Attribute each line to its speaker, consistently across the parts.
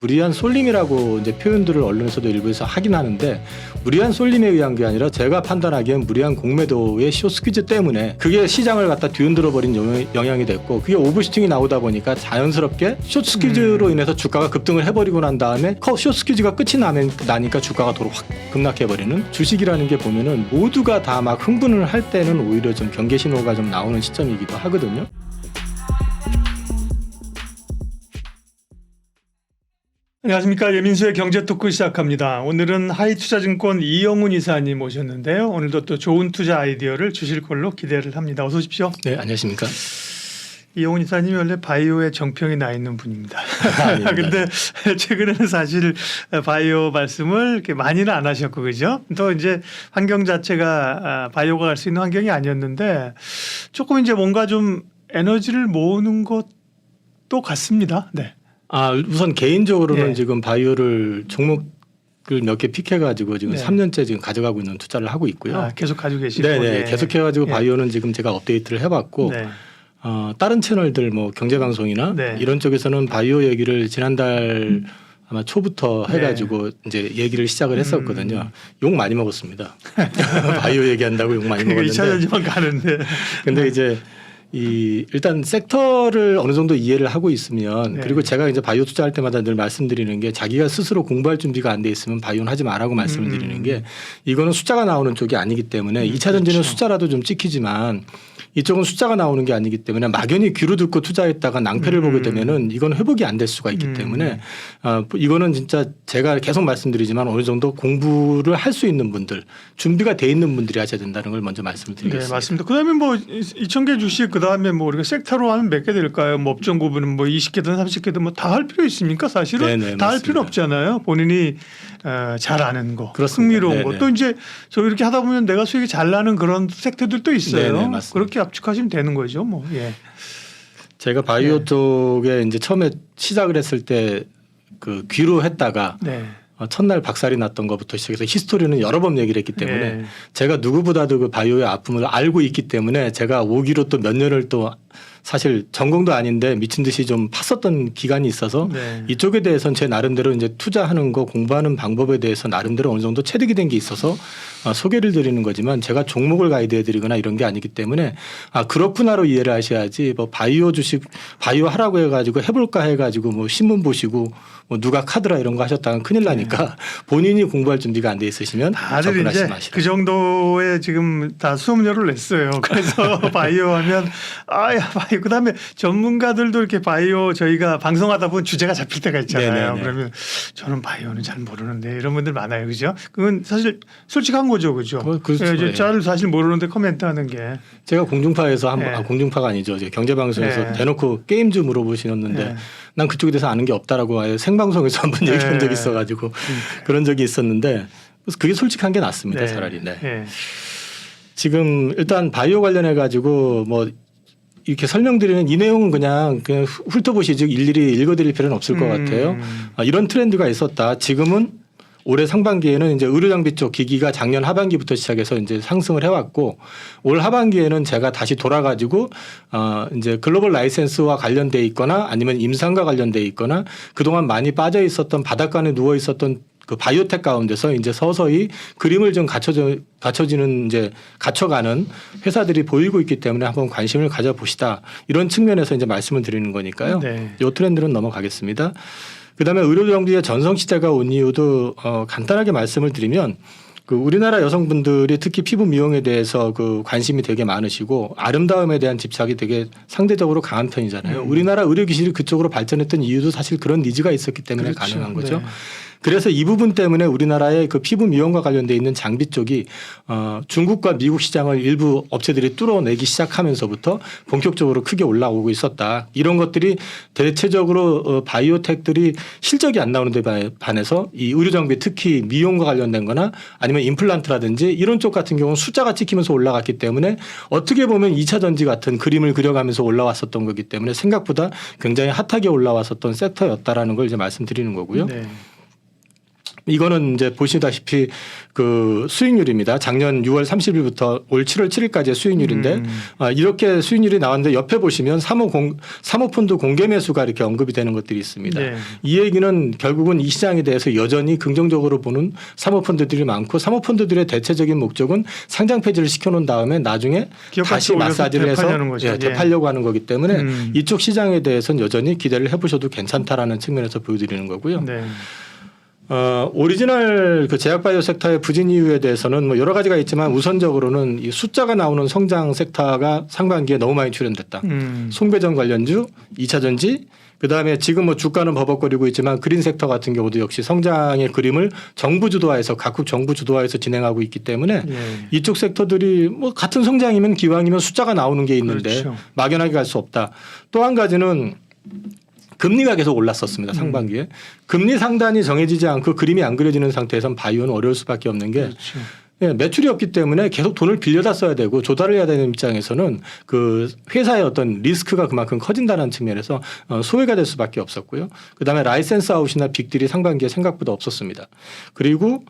Speaker 1: 무리한 쏠림이라고 이제 표현들을 언론에서도 일부에서 하긴 하는데 무리한 쏠림에 의한 게 아니라 제가 판단하기엔 무리한 공매도의 숏스퀴즈 때문에 그게 시장을 갖다 뒤흔들어 버린 영향이 됐고 그게 오버슈팅이 나오다 보니까 자연스럽게 숏스퀴즈로 인해서 주가가 급등을 해버리고 난 다음에 숏스퀴즈가 끝이 나니까 주가가 도로 확 급락해버리는 주식이라는 게 보면은 모두가 다 막 흥분을 할 때는 오히려 좀 경계 신호가 좀 나오는 시점이기도 하거든요.
Speaker 2: 안녕하십니까. 예민수의 경제토크 시작합니다. 오늘은 하이투자증권 이영훈 이사님 모셨는데요. 오늘도 또 좋은 투자 아이디어를 주실 걸로 기대를 합니다. 어서 오십시오.
Speaker 1: 네, 안녕하십니까.
Speaker 2: 이영훈 이사님이 원래 바이오에 정평이 나 있는 분입니다. 근데 최근에는 사실 바이오 말씀을 이렇게 많이는 안 하셨고 그죠? 또 이제 환경 자체가 바이오가 갈 수 있는 환경이 아니었는데 조금 이제 뭔가 좀 에너지를 모으는 것도 같습니다. 네.
Speaker 1: 우선 개인적으로는
Speaker 2: 네.
Speaker 1: 지금 바이오를 종목을 몇 개 픽해가지고 지금
Speaker 2: 네.
Speaker 1: 3년째 지금 가져가고 있는 투자를 하고 있고요.
Speaker 2: 계속 가지고 계시고.
Speaker 1: 네네.
Speaker 2: 예.
Speaker 1: 계속해가지고
Speaker 2: 예.
Speaker 1: 바이오는 지금 제가 업데이트를 해봤고
Speaker 2: 네.
Speaker 1: 다른 채널들 뭐 경제방송이나
Speaker 2: 네.
Speaker 1: 이런 쪽에서는 바이오 얘기를 지난달 아마 초부터
Speaker 2: 네.
Speaker 1: 해가지고 이제 얘기를 시작을 했었거든요. 욕 많이 먹었습니다. 바이오 얘기한다고 욕 많이 먹었는데.
Speaker 2: 2차전지만 가는데.
Speaker 1: 근데 이제 일단 섹터를 어느 정도 이해를 하고 있으면
Speaker 2: 네.
Speaker 1: 그리고 제가 이제 바이오 투자할 때마다 늘 말씀드리는 게 자기가 스스로 공부할 준비가 안 돼 있으면 바이오는 하지 말라고 말씀을 드리는 게 이거는 숫자가 나오는 쪽이 아니기 때문에 2차 전지는
Speaker 2: 그렇죠.
Speaker 1: 숫자라도 좀 찍히지만 이쪽은 숫자가 나오는 게 아니기 때문에 막연히 귀로 듣고 투자했다가 낭패를 보게 되면은 이건 회복이 안 될 수가 있기 때문에 이거는 진짜 제가 계속 말씀드리지만 어느 정도 공부를 할 수 있는 분들 준비가 돼 있는 분들이 하셔야 된다는 걸 먼저 말씀을 드리겠습니다.
Speaker 2: 네, 맞습니다. 그다음에 뭐 2,000개 주식 그다음에 뭐 우리가 섹터로 하면 몇 개 될까요? 뭐 업종 구분은 뭐 20개든 30개든 뭐 다 할 필요 있습니까? 사실은
Speaker 1: 네네,
Speaker 2: 다 할
Speaker 1: 맞습니다.
Speaker 2: 필요 없잖아요. 본인이 잘 아는 거,
Speaker 1: 그렇습니다.
Speaker 2: 흥미로운
Speaker 1: 네네.
Speaker 2: 거. 또 이제 저 이렇게 하다 보면 내가 수익이 잘 나는 그런 섹터들도 있어요.
Speaker 1: 네네, 맞습니다.
Speaker 2: 그렇게 압축하시면 되는 거죠. 뭐. 예.
Speaker 1: 제가 바이오
Speaker 2: 네.
Speaker 1: 쪽에 이제 처음에 시작을 했을 때 그 귀로 했다가
Speaker 2: 네.
Speaker 1: 첫날 박살이 났던 것부터 시작해서 히스토리는 여러 번 얘기를 했기 때문에
Speaker 2: 네.
Speaker 1: 제가 누구보다도 그 바이오의 아픔을 알고 있기 때문에 제가 오기로 또 몇 년을 또 사실 전공도 아닌데 미친 듯이 좀 팠었던 기간이 있어서
Speaker 2: 네.
Speaker 1: 이쪽에 대해서는 제 나름대로 이제 투자하는 거 공부하는 방법에 대해서 나름대로 어느 정도 체득이 된 게 있어서 소개를 드리는 거지만 제가 종목을 가이드해 드리거나 이런 게 아니기 때문에 그렇구나로 이해를 하셔야지 뭐 바이오 주식 바이오 하라고 해가지고 해볼까 해가지고 뭐 신문 보시고 뭐 누가 카드라 이런 거 하셨다간 큰일 나니까 본인이 공부할 준비가 안 돼 있으시면
Speaker 2: 다들
Speaker 1: 접근하지
Speaker 2: 이제
Speaker 1: 마시라.
Speaker 2: 그 정도의 지금 다 수업료를 냈어요. 그래서 바이오 하면 바이오 그다음에 전문가들도 이렇게 바이오 저희가 방송하다 보면 주제가 잡힐 때가 있잖아요.
Speaker 1: 네네네.
Speaker 2: 그러면 저는 바이오는 잘 모르는데 이런 분들 많아요. 그죠? 그건 사실 솔직한 거죠. 그죠?
Speaker 1: 그렇죠.
Speaker 2: 예, 이제
Speaker 1: 예.
Speaker 2: 잘 사실 모르는데 코멘트하는 게
Speaker 1: 제가 공중파에서
Speaker 2: 네.
Speaker 1: 공중파가 아니죠. 이제 경제방송에서
Speaker 2: 네.
Speaker 1: 대놓고 게임 좀 물어보시는데
Speaker 2: 네.
Speaker 1: 난 그쪽에 대해서 아는 게 없다라고 아예 생방송에서 한번
Speaker 2: 네.
Speaker 1: 얘기한 적이 있어가지고 그런 적이 있었는데 그래서 그게 솔직한 게 낫습니다.
Speaker 2: 네.
Speaker 1: 차라리. 네.
Speaker 2: 예.
Speaker 1: 지금 일단 바이오 관련해 가지고 뭐 이렇게 설명드리는 이 내용은 그냥 훑어보시지 일일이 읽어드릴 필요는 없을 것 같아요. 이런 트렌드가 있었다. 지금은 올해 상반기에는 이제 의료장비 쪽 기기가 작년 하반기부터 시작해서 이제 상승을 해왔고 올 하반기에는 제가 다시 돌아가지고 이제 글로벌 라이센스와 관련돼 있거나 아니면 임상과 관련돼 있거나 그동안 많이 빠져 있었던 바닷가에 누워 있었던 그 바이오텍 가운데서 이제 서서히 그림을 좀 갖춰지는 이제 갖춰가는 회사들이 보이고 있기 때문에 한번 관심을 가져보시다 이런 측면에서 이제 말씀을 드리는 거니까요.
Speaker 2: 네.
Speaker 1: 이 트렌드는 넘어가겠습니다. 그다음에 의료정비의 전성 시대가 온 이유도 간단하게 말씀을 드리면 그 우리나라 여성분들이 특히 피부 미용에 대해서 그 관심이 되게 많으시고 아름다움에 대한 집착이 되게 상대적으로 강한 편이잖아요. 우리나라 의료 기술이 그쪽으로 발전했던 이유도 사실 그런 니즈가 있었기 때문에
Speaker 2: 그렇죠.
Speaker 1: 가능한 거죠.
Speaker 2: 네.
Speaker 1: 그래서 이 부분 때문에 우리나라의 그 피부 미용과 관련돼 있는 장비 쪽이 중국과 미국 시장을 일부 업체들이 뚫어내기 시작하면서부터 본격적으로 크게 올라오고 있었다. 이런 것들이 대체적으로 바이오텍들이 실적이 안 나오는 데 반해서 이 의료 장비 특히 미용과 관련된 거나 아니면 임플란트라든지 이런 쪽 같은 경우는 숫자가 찍히면서 올라갔기 때문에 어떻게 보면 2차 전지 같은 그림을 그려가면서 올라왔었던 거기 때문에 생각보다 굉장히 핫하게 올라왔었던 섹터였다라는 걸 이제 말씀드리는 거고요.
Speaker 2: 네.
Speaker 1: 이거는 이제 보시다시피 그 수익률입니다. 작년 6월 30일부터 올 7월 7일까지의 수익률인데 이렇게 수익률이 나왔는데 옆에 보시면 사모펀드 공개 매수가 이렇게 언급이 되는 것들이 있습니다.
Speaker 2: 네.
Speaker 1: 이 얘기는 결국은 이 시장에 대해서 여전히 긍정적으로 보는 사모펀드들이 많고 사모펀드들의 대체적인 목적은 상장 폐지를 시켜놓은 다음에 나중에
Speaker 2: 기업가치
Speaker 1: 다시
Speaker 2: 올려서
Speaker 1: 마사지를 해서
Speaker 2: 되팔려는 거죠.
Speaker 1: 되팔려고 하는 거기 때문에 이쪽 시장에 대해서는 여전히 기대를 해보셔도 괜찮다라는 측면에서 보여드리는 거고요.
Speaker 2: 네.
Speaker 1: 오리지널 그 제약바이오 섹터의 부진 이유에 대해서는 뭐 여러 가지가 있지만 우선적으로는 이 숫자가 나오는 성장 섹터가 상반기에 너무 많이 출현됐다. 송배전 관련주, 2차 전지, 그다음에 지금 뭐 주가는 버벅거리고 있지만 그린 섹터 같은 경우도 역시 성장의 그림을 정부 주도화해서 각국 정부 주도화해서 진행하고 있기 때문에
Speaker 2: 예.
Speaker 1: 이쪽 섹터들이 뭐 같은 성장이면 기왕이면 숫자가 나오는 게 있는데
Speaker 2: 그렇죠.
Speaker 1: 막연하게 갈 수 없다. 또 한 가지는 금리가 계속 올랐었습니다. 상반기에. 금리 상단이 정해지지 않고 그림이 안 그려지는 상태에서는 바이오는 어려울 수밖에 없는 게
Speaker 2: 그렇죠.
Speaker 1: 매출이 없기 때문에 계속 돈을 빌려다 써야 되고 조달을 해야 되는 입장에서는 그 회사의 어떤 리스크가 그만큼 커진다는 측면에서 소외가 될 수밖에 없었고요. 그다음에 라이센스 아웃이나 빅딜이 상반기에 생각보다 없었습니다. 그리고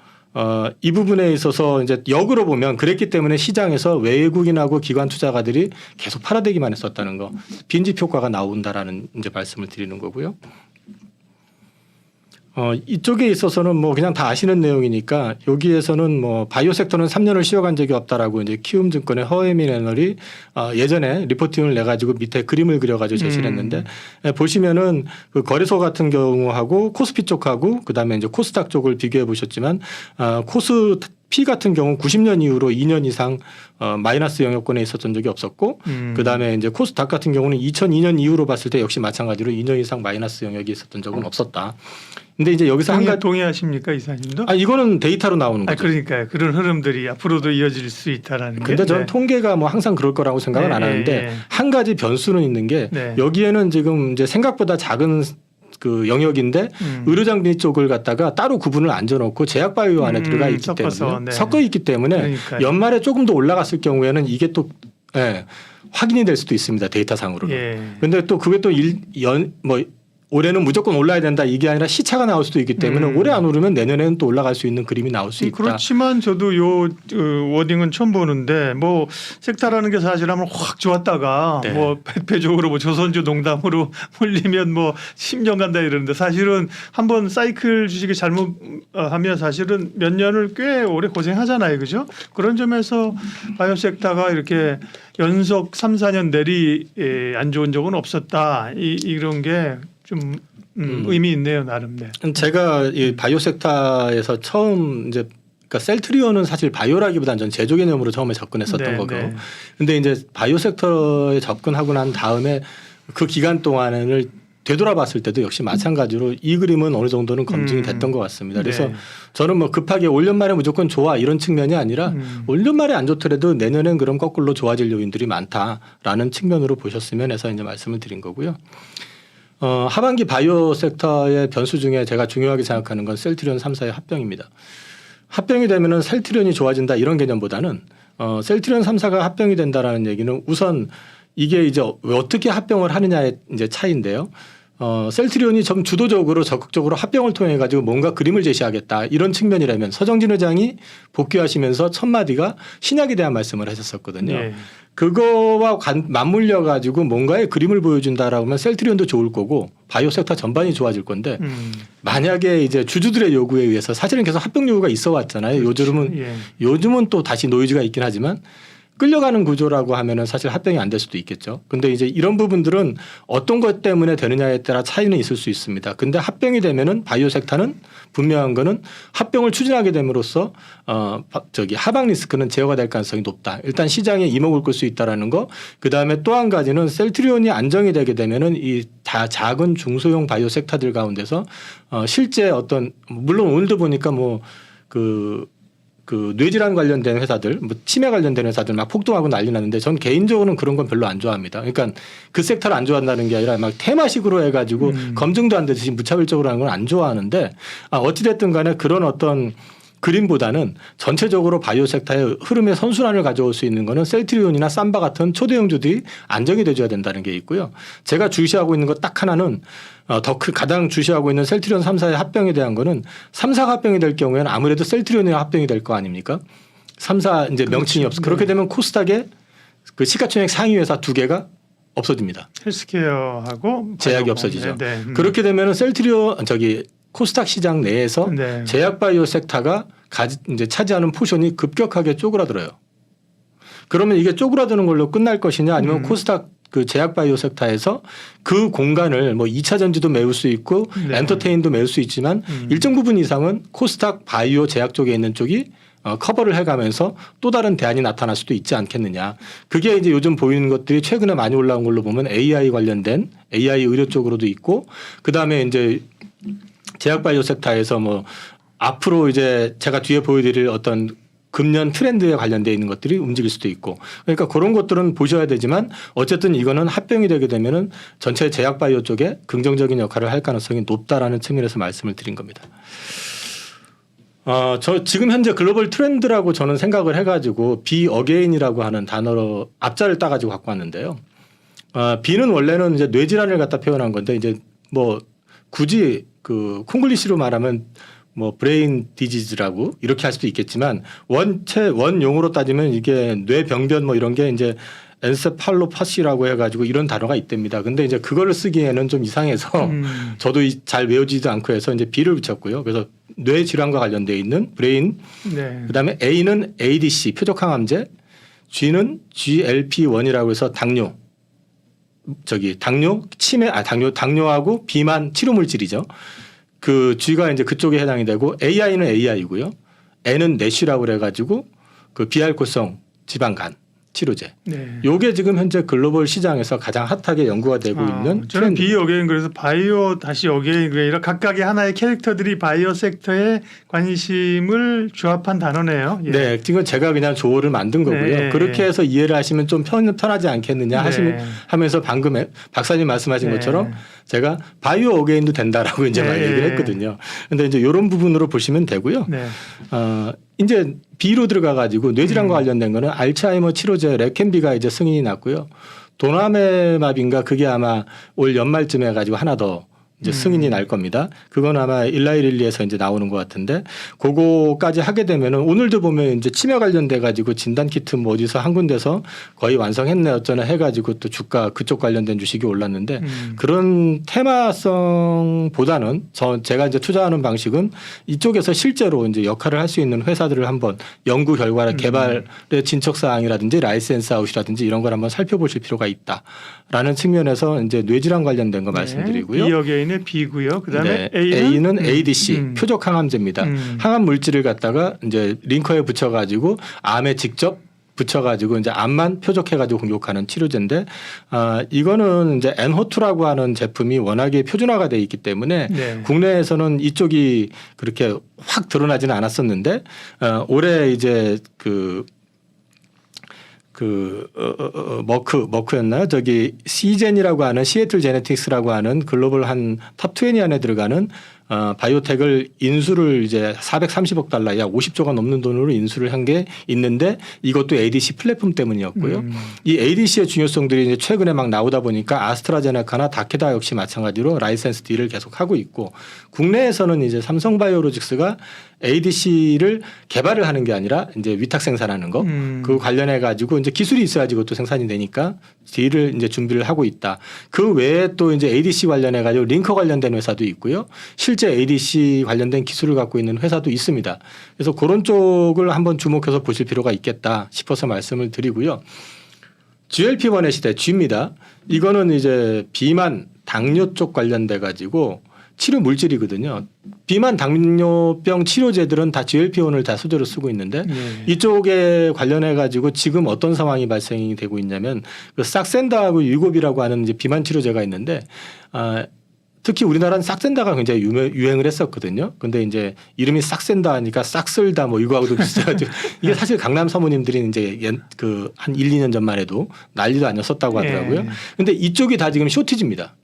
Speaker 1: 이 부분에 있어서 이제 역으로 보면 그랬기 때문에 시장에서 외국인하고 기관 투자가들이 계속 팔아대기만 했었다는 거, 빈집 효과가 나온다라는 이제 말씀을 드리는 거고요. 이쪽에 있어서는 뭐 그냥 다 아시는 내용이니까 여기에서는 뭐 바이오 섹터는 3년을 쉬어간 적이 없다라고 이제 키움증권의 허에민 애널이 예전에 리포팅을 내 가지고 밑에 그림을 그려 가지고 제시를 했는데 보시면은 그 거래소 같은 경우하고 코스피 쪽하고 그다음에 이제 코스닥 쪽을 비교해 보셨지만 코스피 같은 경우 90년 이후로 2년 이상 마이너스 영역권에 있었던 적이 없었고 그다음에 이제 코스닥 같은 경우는 2002년 이후로 봤을 때 역시 마찬가지로 2년 이상 마이너스 영역이 있었던 적은 없었다. 근데 이제 여기서 한 가지
Speaker 2: 동의하십니까 이사님도?
Speaker 1: 이거는 데이터로 나오는 거죠.
Speaker 2: 그러니까요. 그런 흐름들이 앞으로도 이어질 수 있다라는 게.
Speaker 1: 근데 저는 통계가 뭐 항상 그럴 거라고 생각은 안 하는데 한 가지 변수는 있는 게 여기에는 지금 이제 생각보다 작은 그 영역인데 의료장비 쪽을 갖다가 따로 구분을 안 줘놓고 제약바이오 안에 들어가 있기 때문에 섞어 있기 때문에
Speaker 2: 그러니까요.
Speaker 1: 연말에 조금 더 올라갔을 경우에는 이게 또 확인이 될 수도 있습니다. 데이터상으로는. 근데 또 그게 또 올해는 무조건 올라야 된다 이게 아니라 시차가 나올 수도 있기 때문에 올해 안 오르면 내년에는 또 올라갈 수 있는 그림이 나올 수 있다.
Speaker 2: 그렇지만 저도 요 워딩은 처음 보는데 뭐 섹터라는 게 사실 한번 확 좋았다가 뭐 배표적으로 뭐 조선주 농담으로 물리면 뭐 10년 간다 이러는데 사실은 한번 사이클 주식이 잘못하면 사실은 몇 년을 꽤 오래 고생하잖아요. 그죠? 그런 점에서 바이오 섹터가 이렇게 연속 3, 4년 내리 안 좋은 적은 없었다. 이런 게 좀 의미 있네요, 나름.
Speaker 1: 제가 이 바이오 섹터에서 처음 이제 그러니까 셀트리온은 사실 바이오라기보다는 전 제조 개념으로 처음에 접근했었던 거고. 근데 이제 바이오 섹터에 접근하고 난 다음에 그 기간 동안을 되돌아봤을 때도 역시 마찬가지로 이 그림은 어느 정도는 검증이 됐던 것 같습니다. 그래서 저는 뭐 급하게 올 연말에 무조건 좋아 이런 측면이 아니라 올 연말에 안 좋더라도 내년엔 그럼 거꾸로 좋아질 요인들이 많다라는 측면으로 보셨으면 해서 이제 말씀을 드린 거고요. 하반기 바이오 섹터의 변수 중에 제가 중요하게 생각하는 건 셀트리온 3사의 합병입니다. 합병이 되면은 셀트리온이 좋아진다 이런 개념보다는 셀트리온 3사가 합병이 된다라는 얘기는 우선 이게 이제 어떻게 합병을 하느냐의 이제 차이인데요. 셀트리온이 좀 주도적으로 적극적으로 합병을 통해 가지고 뭔가 그림을 제시하겠다 이런 측면이라면 서정진 회장이 복귀하시면서 첫 마디가 신약에 대한 말씀을 하셨었거든요. 그거와 맞물려 가지고 뭔가의 그림을 보여준다라고 하면 셀트리온도 좋을 거고 바이오 섹터 전반이 좋아질 건데 만약에 이제 주주들의 요구에 의해서 사실은 계속 합병 요구가 있어 왔잖아요. 요즘은 또 다시 노이즈가 있긴 하지만 끌려가는 구조라고 하면은 사실 합병이 안 될 수도 있겠죠. 근데 이제 이런 부분들은 어떤 것 때문에 되느냐에 따라 차이는 있을 수 있습니다. 근데 합병이 되면은 바이오 섹터는 분명한 거는 합병을 추진하게 됨으로써 하방 리스크는 제어가 될 가능성이 높다. 일단 시장에 이목을 끌 수 있다라는 거. 그다음에 또 한 가지는 셀트리온이 안정이 되게 되면은 이 작은 중소형 바이오 섹터들 가운데서 실제 어떤 물론 오늘도 보니까 그 뇌질환 관련된 회사들, 뭐 치매 관련된 회사들 막 폭등하고 난리 났는데 전 개인적으로는 그런 건 별로 안 좋아합니다. 그러니까 그 섹터를 안 좋아한다는 게 아니라 막 테마식으로 해가지고 검증도 안 되듯이 무차별적으로 하는 건 안 좋아하는데 어찌됐든 간에 그런 어떤 그림보다는 전체적으로 바이오 섹터의 흐름의 선순환을 가져올 수 있는 거는 셀트리온이나 삼바 같은 초대형주들이 안정이 돼줘야 된다는 게 있고요. 제가 주시하고 있는 거 딱 하나는 가장 주시하고 있는 셀트리온 3사의 합병에 대한 거는 3사가 합병이 될 경우에는 아무래도 셀트리온이 합병이 될 거 아닙니까? 3사 이제 명칭이 없어. 그렇게 되면 코스닥에 그 시가총액 상위 회사 2개가 없어집니다.
Speaker 2: 헬스케어하고
Speaker 1: 제약이 없어지죠.
Speaker 2: 네.
Speaker 1: 그렇게 되면은 셀트리온 코스닥 시장 내에서
Speaker 2: 네.
Speaker 1: 제약 바이오 섹터가 이제 차지하는 포션이 급격하게 쪼그라들어요. 그러면 이게 쪼그라드는 걸로 끝날 것이냐 아니면 코스닥 그 제약 바이오 섹터에서 그 공간을 뭐 2차 전지도 메울 수 있고
Speaker 2: 네.
Speaker 1: 엔터테인도 메울 수 있지만 일정 부분 이상은 코스닥 바이오 제약 쪽에 있는 쪽이 커버를 해가면서 또 다른 대안이 나타날 수도 있지 않겠느냐. 그게 이제 요즘 보이는 것들이 최근에 많이 올라온 걸로 보면 AI 관련된 AI 의료 쪽으로도 있고 그다음에 이제 제약 바이오 섹터에서 뭐 앞으로 이제 제가 뒤에 보여드릴 어떤 금년 트렌드에 관련되어 있는 것들이 움직일 수도 있고 그러니까 그런 것들은 보셔야 되지만 어쨌든 이거는 합병이 되게 되면은 전체 제약 바이오 쪽에 긍정적인 역할을 할 가능성이 높다라는 측면에서 말씀을 드린 겁니다. 저 지금 현재 글로벌 트렌드라고 저는 생각을 해가지고 be again이라고 하는 단어로 앞자를 따가지고 갖고 왔는데요. B는 원래는 이제 뇌질환을 갖다 표현한 건데 이제 뭐 굳이 그 콩글리시로 말하면 뭐 브레인 디지즈라고 이렇게 할 수도 있겠지만 원용어로 따지면 이게 뇌병변 뭐 이런 게 이제 엔세팔로파시라고 해가지고 이런 단어가 있답니다. 근데 이제 그거를 쓰기에는 좀 이상해서 저도 잘 외우지도 않고 해서 이제 B를 붙였고요. 그래서 뇌 질환과 관련되어 있는 브레인,
Speaker 2: 네.
Speaker 1: 그다음에 A는 ADC 표적항암제, G는 GLP-1이라고 해서 당뇨 당뇨하고 비만 치료 물질이죠. 그 G가 이제 그쪽에 해당이 되고 AI는 AI고요. N은 내쉬라고 그래가지고 그 비알코성 지방간 치료제.
Speaker 2: 네.
Speaker 1: 요게 지금 현재 글로벌 시장에서 가장 핫하게 연구가 되고 있는
Speaker 2: 저는
Speaker 1: 트렌드.
Speaker 2: 비어게인 그래서 바이오 다시 어게인 그래 각각의 하나의 캐릭터들이 바이오 섹터에 관심을 조합한 단어네요. 예.
Speaker 1: 네, 지금 제가 그냥 조어를 만든 거고요.
Speaker 2: 네.
Speaker 1: 그렇게 해서 이해를 하시면 좀 편하지 않겠느냐
Speaker 2: 네.
Speaker 1: 하면서 방금 박사님 말씀하신
Speaker 2: 네.
Speaker 1: 것처럼 제가 바이오 어게인도 된다라고 이제 막
Speaker 2: 네.
Speaker 1: 얘기를 했거든요. 근데 이제 이런 부분으로 보시면 되고요.
Speaker 2: 네.
Speaker 1: 이제 B로 들어가 가지고 뇌질환과 관련된 거는 알츠하이머 치료제 레켄비가 이제 승인이 났고요. 도나메마비인가 그게 아마 올 연말쯤 해가지고 하나 더 이제 승인이 날 겁니다. 그건 아마 일라이릴리에서 이제 나오는 것 같은데 그거까지 하게 되면은 오늘도 보면 이제 치매 관련돼 가지고 진단 키트 뭐 어디서 한 군데서 거의 완성했네 어쩌나 해가지고 또 주가 그쪽 관련된 주식이 올랐는데 그런 테마성보다는 제가 이제 투자하는 방식은 이쪽에서 실제로 이제 역할을 할 수 있는 회사들을 한번 연구 결과를 개발의 진척 사항이라든지 라이센스 아웃이라든지 이런 걸 한번 살펴보실 필요가 있다라는 측면에서 이제 뇌질환 관련된 거 말씀드리고요.
Speaker 2: 비어게인의 B고요. 그다음에
Speaker 1: 네. A는 ADC 표적 항암제입니다. 항암 물질을 갖다가 이제 링커에 붙여가지고 암에 직접 붙여가지고 이제 암만 표적해가지고 공격하는 치료제인데 이거는 이제 엔호투라고 하는 제품이 워낙에 표준화가 돼 있기 때문에
Speaker 2: 네.
Speaker 1: 국내에서는 이쪽이 그렇게 확 드러나지는 않았었는데 올해 이제 머크였나요? 저기 시젠이라고 하는 시애틀 제네틱스라고 하는 글로벌 한 탑 20 안에 들어가는 바이오텍을 인수를 이제 430억 달러 약 50조가 넘는 돈으로 인수를 한 게 있는데 이것도 ADC 플랫폼 때문이었고요. 이 ADC의 중요성들이 이제 최근에 막 나오다 보니까 아스트라제네카나 다케다 역시 마찬가지로 라이센스 딜을 계속 하고 있고 국내에서는 이제 삼성바이오로직스가 ADC를 개발을 하는 게 아니라 이제 위탁 생산하는 거 그 관련해 가지고 이제 기술이 있어야지 그것도 생산이 되니까 딜을 이제 준비를 하고 있다. 그 외에 또 이제 ADC 관련해 가지고 링커 관련된 회사도 있고요. 실제 ADC 관련된 기술을 갖고 있는 회사도 있습니다. 그래서 그런 쪽을 한번 주목해서 보실 필요가 있겠다 싶어서 말씀을 드리고요. GLP-1의 시대 G입니다. 이거는 이제 비만 당뇨 쪽 관련돼 가지고 치료 물질이거든요. 비만 당뇨병 치료제들은 다 GLP-1을 다 소재로 쓰고 있는데 이쪽에 관련해 가지고 지금 어떤 상황이 발생이 되고 있냐면 그 싹센다하고 유고비라고 하는 이제 비만 치료제가 있는데 특히 우리나라는 싹센다가 굉장히 유행을 했었거든요. 근데 이제 이름이 싹센다 하니까 싹쓸다 뭐 이거하고도 비슷해가지고 이게 사실 강남 사모님들이 이제 한 1, 2년 전만 해도 난리도 아니었었다고 하더라고요. 근데 이쪽이 다 지금 쇼티지입니다.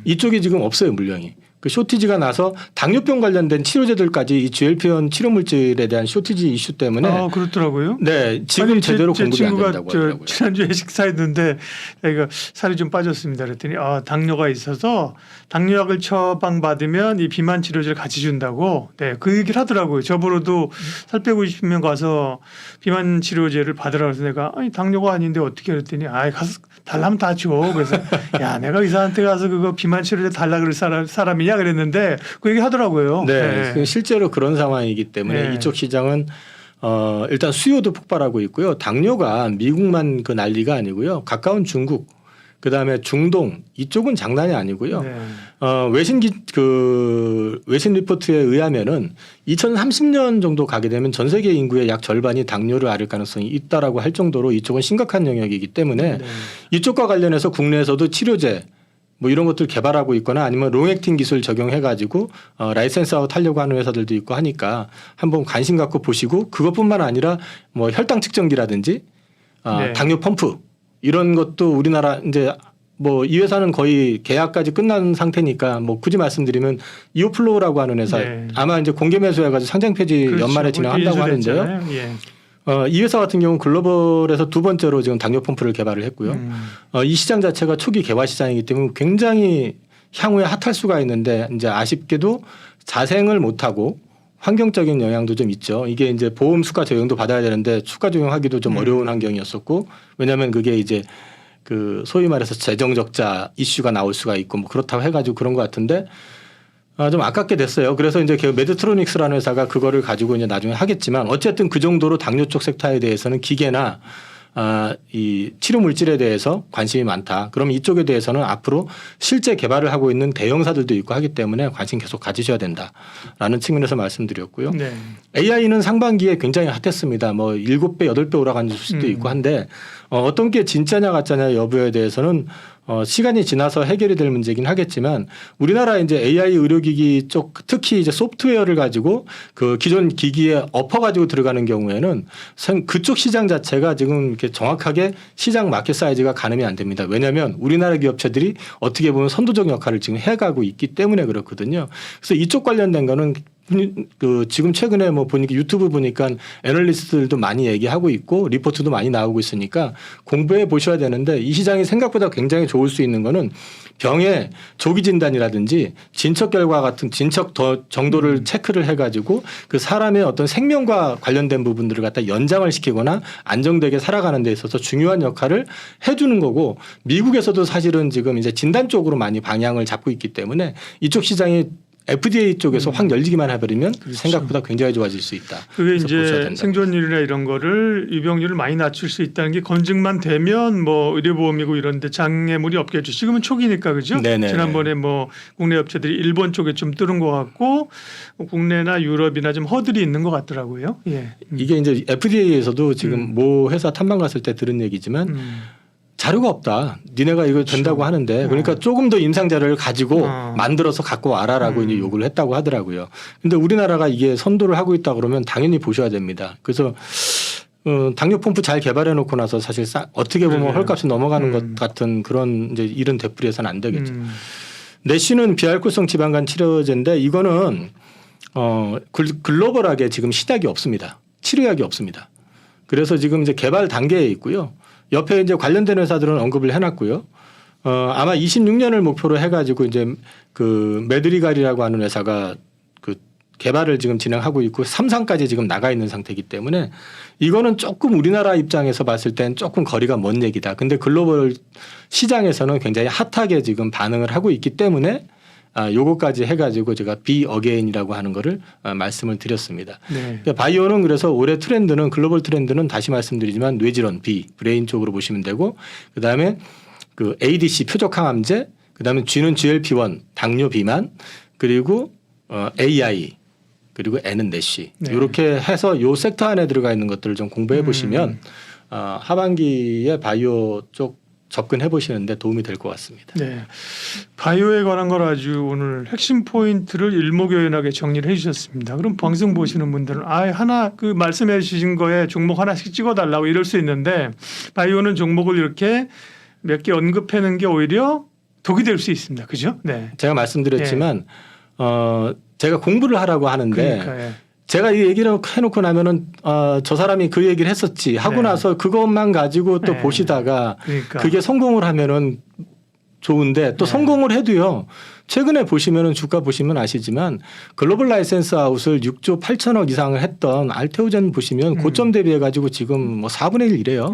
Speaker 1: 이쪽이 지금 없어요, 물량이. 그 쇼티지가 나서 당뇨병 관련된 치료제들까지 이 GLP-1 치료 물질에 대한 쇼티지 이슈 때문에
Speaker 2: 그렇더라고요.
Speaker 1: 네, 지금
Speaker 2: 아니,
Speaker 1: 제대로
Speaker 2: 제
Speaker 1: 공급이 안
Speaker 2: 친구가
Speaker 1: 된다고 하더라고요.
Speaker 2: 지난주에 식사했는데 애가 살이 좀 빠졌습니다. 그랬더니 당뇨가 있어서 당뇨약을 처방받으면 이 비만 치료제를 같이 준다고 네, 그 얘기를 하더라고요. 저보고도 살 빼고 싶으면 가서 비만 치료제를 받으라고 해서 내가 아니 당뇨가 아닌데 어떻게 그랬더니 가서 달라면 다 줘. 그래서 야 내가 의사한테 가서 그거 비만 치료제 달라 그럴 사람이냐 그랬는데 그 얘기 하더라고요.
Speaker 1: 네, 그 실제로 그런 상황이기 때문에
Speaker 2: 네.
Speaker 1: 이쪽 시장은 일단 수요도 폭발하고 있고요. 당뇨가 미국만 그 난리가 아니고요. 가까운 중국, 그 다음에 중동 이쪽은 장난이 아니고요.
Speaker 2: 네.
Speaker 1: 외신 리포트에 의하면은 2030년 정도 가게 되면 전 세계 인구의 약 절반이 당뇨를 앓을 가능성이 있다라고 할 정도로 이쪽은 심각한 영역이기 때문에
Speaker 2: 네.
Speaker 1: 이쪽과 관련해서 국내에서도 치료제 뭐 이런 것들 개발하고 있거나 아니면 롱액팅 기술 적용해 가지고 라이센스 아웃 하려고 하는 회사들도 있고 하니까 한번 관심 갖고 보시고 그것뿐만 아니라 뭐 혈당 측정기라든지
Speaker 2: 네.
Speaker 1: 당뇨 펌프 이런 것도 우리나라 이제 뭐 이 회사는 거의 계약까지 끝난 상태니까 뭐 굳이 말씀드리면 이오플로우라고 하는 회사
Speaker 2: 네.
Speaker 1: 아마 이제 공개 매수해가지고 상장 폐지
Speaker 2: 그렇죠.
Speaker 1: 연말에 진행한다고 하는데요.
Speaker 2: 인수됐잖아요. 예.
Speaker 1: 이 회사 같은 경우는 글로벌에서 두 번째로 지금 당뇨 펌프를 개발을 했고요. 이 시장 자체가 초기 개화 시장이기 때문에 굉장히 향후에 핫할 수가 있는데 이제 아쉽게도 자생을 못하고 환경적인 영향도 좀 있죠. 이게 이제 보험 수가 적용도 받아야 되는데 수가 적용하기도 좀 어려운 환경이었었고 왜냐하면 그게 이제 그 소위 말해서 재정 적자 이슈가 나올 수가 있고 뭐 그렇다고 해가지고 그런 것 같은데 좀 아깝게 됐어요. 그래서 이제 그 메드트로닉스라는 회사가 그거를 가지고 이제 나중에 하겠지만 어쨌든 그 정도로 당뇨 쪽 섹터에 대해서는 기계나 이 치료 물질에 대해서 관심이 많다. 그럼 이쪽에 대해서는 앞으로 실제 개발을 하고 있는 대형사들도 있고 하기 때문에 관심 계속 가지셔야 된다라는 측면에서 말씀드렸고요.
Speaker 2: 네.
Speaker 1: AI는 상반기에 굉장히 핫했습니다. 뭐 7배, 8배 올라간 수도 있고 한데 어떤 게 진짜냐 가짜냐 여부에 대해서는 시간이 지나서 해결이 될 문제긴 하겠지만 우리나라 이제 AI 의료기기 쪽 특히 이제 소프트웨어를 가지고 그 기존 기기에 엎어가지고 들어가는 경우에는 그쪽 시장 자체가 지금 이렇게 정확하게 시장 마켓 사이즈가 가늠이 안 됩니다. 왜냐하면 우리나라 기업체들이 어떻게 보면 선도적 역할을 지금 해가고 있기 때문에 그렇거든요. 그래서 이쪽 관련된 거는 그 지금 최근에 뭐 보니까 유튜브 보니까 애널리스트들도 많이 얘기하고 있고 리포트도 많이 나오고 있으니까 공부해 보셔야 되는데 이 시장이 생각보다 굉장히 좋을 수 있는 거는 병의 조기 진단이라든지 진척 결과 같은 진척 정도를 체크를 해가지고 그 사람의 어떤 생명과 관련된 부분들을 갖다 연장을 시키거나 안정되게 살아가는 데 있어서 중요한 역할을 해주는 거고 미국에서도 사실은 지금 이제 진단 쪽으로 많이 방향을 잡고 있기 때문에 이쪽 시장이 FDA 쪽에서 확 열리기만 해버리면 생각보다 굉장히 좋아질 수 있다.
Speaker 2: 그게
Speaker 1: 그래서 보셔야
Speaker 2: 이제
Speaker 1: 된다.
Speaker 2: 생존율이나 이런 거를 유병률을 많이 낮출 수 있다는 게 검증만 되면 뭐 의료보험이고 이런데 장애물이 없겠죠. 지금은 초기니까 그죠?
Speaker 1: 네네.
Speaker 2: 지난번에 뭐 국내 업체들이 일본 쪽에 좀 뜨는 것 같고 국내나 유럽이나 좀 허들이 있는 것 같더라고요. 예.
Speaker 1: 이게 이제 FDA에서도 지금 모 회사 탐방 갔을 때 들은 얘기지만 자료가 없다. 니네가 이거 된다고 하는데 그러니까 조금 더 임상 자료를 가지고 만들어서 갖고 와라라고 이제 요구를 했다고 하더라고요. 근데 우리나라가 이게 선도를 하고 있다 그러면 당연히 보셔야 됩니다. 그래서 당뇨 펌프 잘 개발해 놓고 나서 사실 어떻게 보면 헐값이 넘어가는 것 같은 그런 이제 일은 되풀이해서는 안 되겠죠. 내쉬는 비알코올성 지방간 치료제인데 이거는 글로벌하게 지금 신약이 없습니다. 치료약이 없습니다. 그래서 지금 이제 개발 단계에 있고요. 옆에 이제 관련된 회사들은 언급을 해놨고요. 아마 26년을 목표로 해가지고 이제 그 메드리갈이라고 하는 회사가 그 개발을 지금 진행하고 있고 3상까지 지금 나가 있는 상태이기 때문에 이거는 조금 우리나라 입장에서 봤을 땐 조금 거리가 먼 얘기다. 근데 글로벌 시장에서는 굉장히 핫하게 지금 반응을 하고 있기 때문에 요거까지 해가지고 제가 비 어게인이라고 하는 거를 말씀을 드렸습니다.
Speaker 2: 네.
Speaker 1: 바이오는 그래서 올해 트렌드는 글로벌 트렌드는 다시 말씀드리지만 뇌질환 B 브레인 쪽으로 보시면 되고 그다음에 그 ADC 표적 항암제 그다음에 G는 GLP-1 당뇨 비만 그리고 AI 그리고 N은 내쉬
Speaker 2: 네.
Speaker 1: 이렇게 해서 요 섹터 안에 들어가 있는 것들을 좀 공부해 보시면 하반기에 바이오 쪽 접근해 보시는데 도움이 될 것 같습니다.
Speaker 2: 네. 바이오에 관한 걸 아주 오늘 핵심 포인트를 일목요연하게 정리를 해 주셨습니다. 그럼 방송 보시는 분들은 하나 그 말씀해 주신 거에 종목 하나씩 찍어 달라고 이럴 수 있는데 바이오는 종목을 이렇게 몇 개 언급하는 게 오히려 독이 될 수 있습니다. 그죠? 네.
Speaker 1: 제가 말씀드렸지만 제가 공부를 하라고 하는데
Speaker 2: 그러니까 예.
Speaker 1: 제가 이 얘기를 해놓고 나면은 저 사람이 그 얘기를 했었지 하고
Speaker 2: 네.
Speaker 1: 나서 그것만 가지고 또
Speaker 2: 네.
Speaker 1: 보시다가
Speaker 2: 그러니까.
Speaker 1: 그게 성공을 하면은 좋은데 또
Speaker 2: 네.
Speaker 1: 성공을 해도요. 최근에 보시면은 주가 보시면 아시지만 글로벌 라이센스 아웃을 6조 8천억 이상을 했던 알테오젠 보시면 고점 대비해 가지고 지금 뭐 4분의 1 이래요.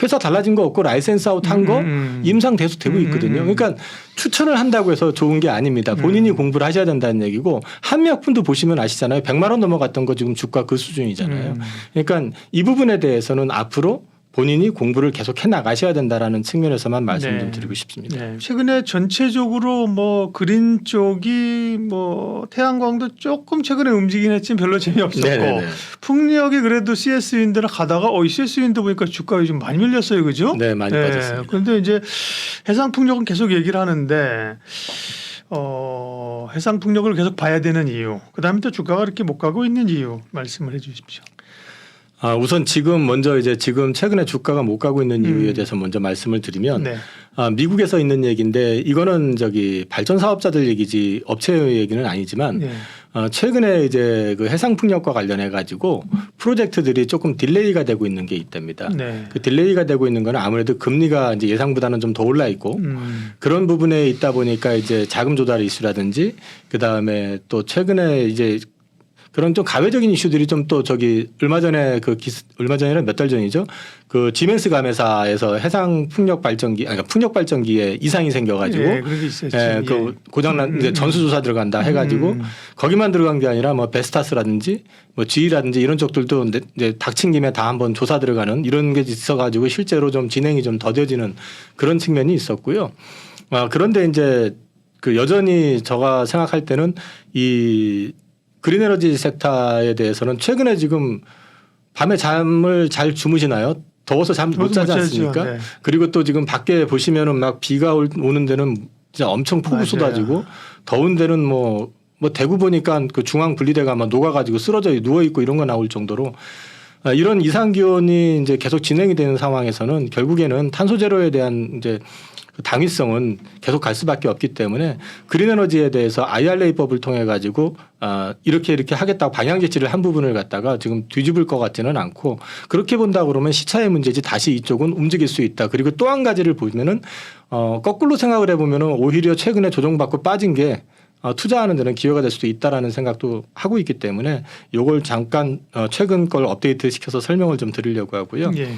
Speaker 1: 회사 달라진 거 없고 라이센스 아웃 한 거 임상 대수 되고 있거든요. 그러니까 추천을 한다고 해서 좋은 게 아닙니다. 본인이 공부를 하셔야 된다는 얘기고 한미약품도 보시면 아시잖아요. 100만 원 넘어갔던 거 지금 주가 그 수준이잖아요. 그러니까 이 부분에 대해서는 앞으로 본인이 공부를 계속 해 나가셔야 된다라는 측면에서만 말씀
Speaker 2: 네.
Speaker 1: 좀 드리고 싶습니다.
Speaker 2: 네. 최근에 전체적으로 뭐 그린 쪽이 뭐 태양광도 조금 최근에 움직이긴 했지만 별로 재미없었고
Speaker 1: 네네네.
Speaker 2: 풍력이 그래도 CS 윈드를 가다가 CS 윈드 보니까 주가가 좀 많이 밀렸어요, 그죠?
Speaker 1: 네, 많이 빠졌습니다.
Speaker 2: 그런데 이제 해상 풍력은 계속 얘기를 하는데 해상 풍력을 계속 봐야 되는 이유, 그다음에 또 주가가 이렇게 못 가고 있는 이유 말씀을 해주십시오.
Speaker 1: 우선 지금 먼저 이제 지금 최근에 주가가 못 가고 있는 이유에 대해서 먼저 말씀을 드리면
Speaker 2: 네.
Speaker 1: 미국에서 있는 얘기인데 이거는 저기 발전 사업자들 얘기지 업체 얘기는 아니지만
Speaker 2: 네.
Speaker 1: 최근에 이제 그 해상 풍력과 관련해 가지고 프로젝트들이 조금 딜레이가 되고 있는 게 있답니다.
Speaker 2: 네.
Speaker 1: 그 딜레이가 되고 있는 건 아무래도 금리가 이제 예상보다는 좀 더 올라 있고 그런 부분에 있다 보니까 이제 자금 조달 이슈라든지 그 다음에 또 최근에 이제 그런 좀 가외적인 이슈들이 좀 또 저기 얼마 전에 얼마 전이라 몇 달 전이죠. 그 지멘스 감회사에서 해상 풍력 발전기 아니 풍력 발전기에 이상이 생겨가지고
Speaker 2: 그런 게 있었죠.
Speaker 1: 그 고장난 이제 전수조사 들어간다 해가지고 거기만 들어간 게 아니라 뭐 베스타스라든지 뭐 G라든지 이런 쪽들도 이제 닥친 김에 다 한번 조사 들어가는 이런 게 있어가지고 실제로 좀 진행이 좀 더뎌지는 그런 측면이 있었고요. 그런데 이제 그 여전히 제가 생각할 때는 이 그린 에너지 섹터에 대해서는 최근에 지금 밤에 잠을 잘 주무시나요? 더워서 잠 못 자지 않습니까?
Speaker 2: 네.
Speaker 1: 그리고 또 지금 밖에 보시면은 막 비가 오는 데는 진짜 엄청 폭우
Speaker 2: 맞아요.
Speaker 1: 쏟아지고 더운 데는 뭐 대구 보니까 그 중앙 분리대가 막 녹아가지고 쓰러져 누워 있고 이런 거 나올 정도로 이런 이상 기온이 이제 계속 진행이 되는 상황에서는 결국에는 탄소 제로에 대한 이제 그 당위성은 계속 갈 수밖에 없기 때문에 그린 에너지에 대해서 IRA법을 통해 가지고 이렇게 하겠다고 방향 제시를 한 부분을 갖다가 지금 뒤집을 것 같지는 않고 그렇게 본다 그러면 시차의 문제지 다시 이쪽은 움직일 수 있다. 그리고 또 한 가지를 보면은 거꾸로 생각을 해보면은 오히려 최근에 조정받고 빠진 게 투자하는 데는 기회가 될 수도 있다라는 생각도 하고 있기 때문에 이걸 잠깐 최근 걸 업데이트 시켜서 설명을 좀 드리려고 하고요.
Speaker 2: 예.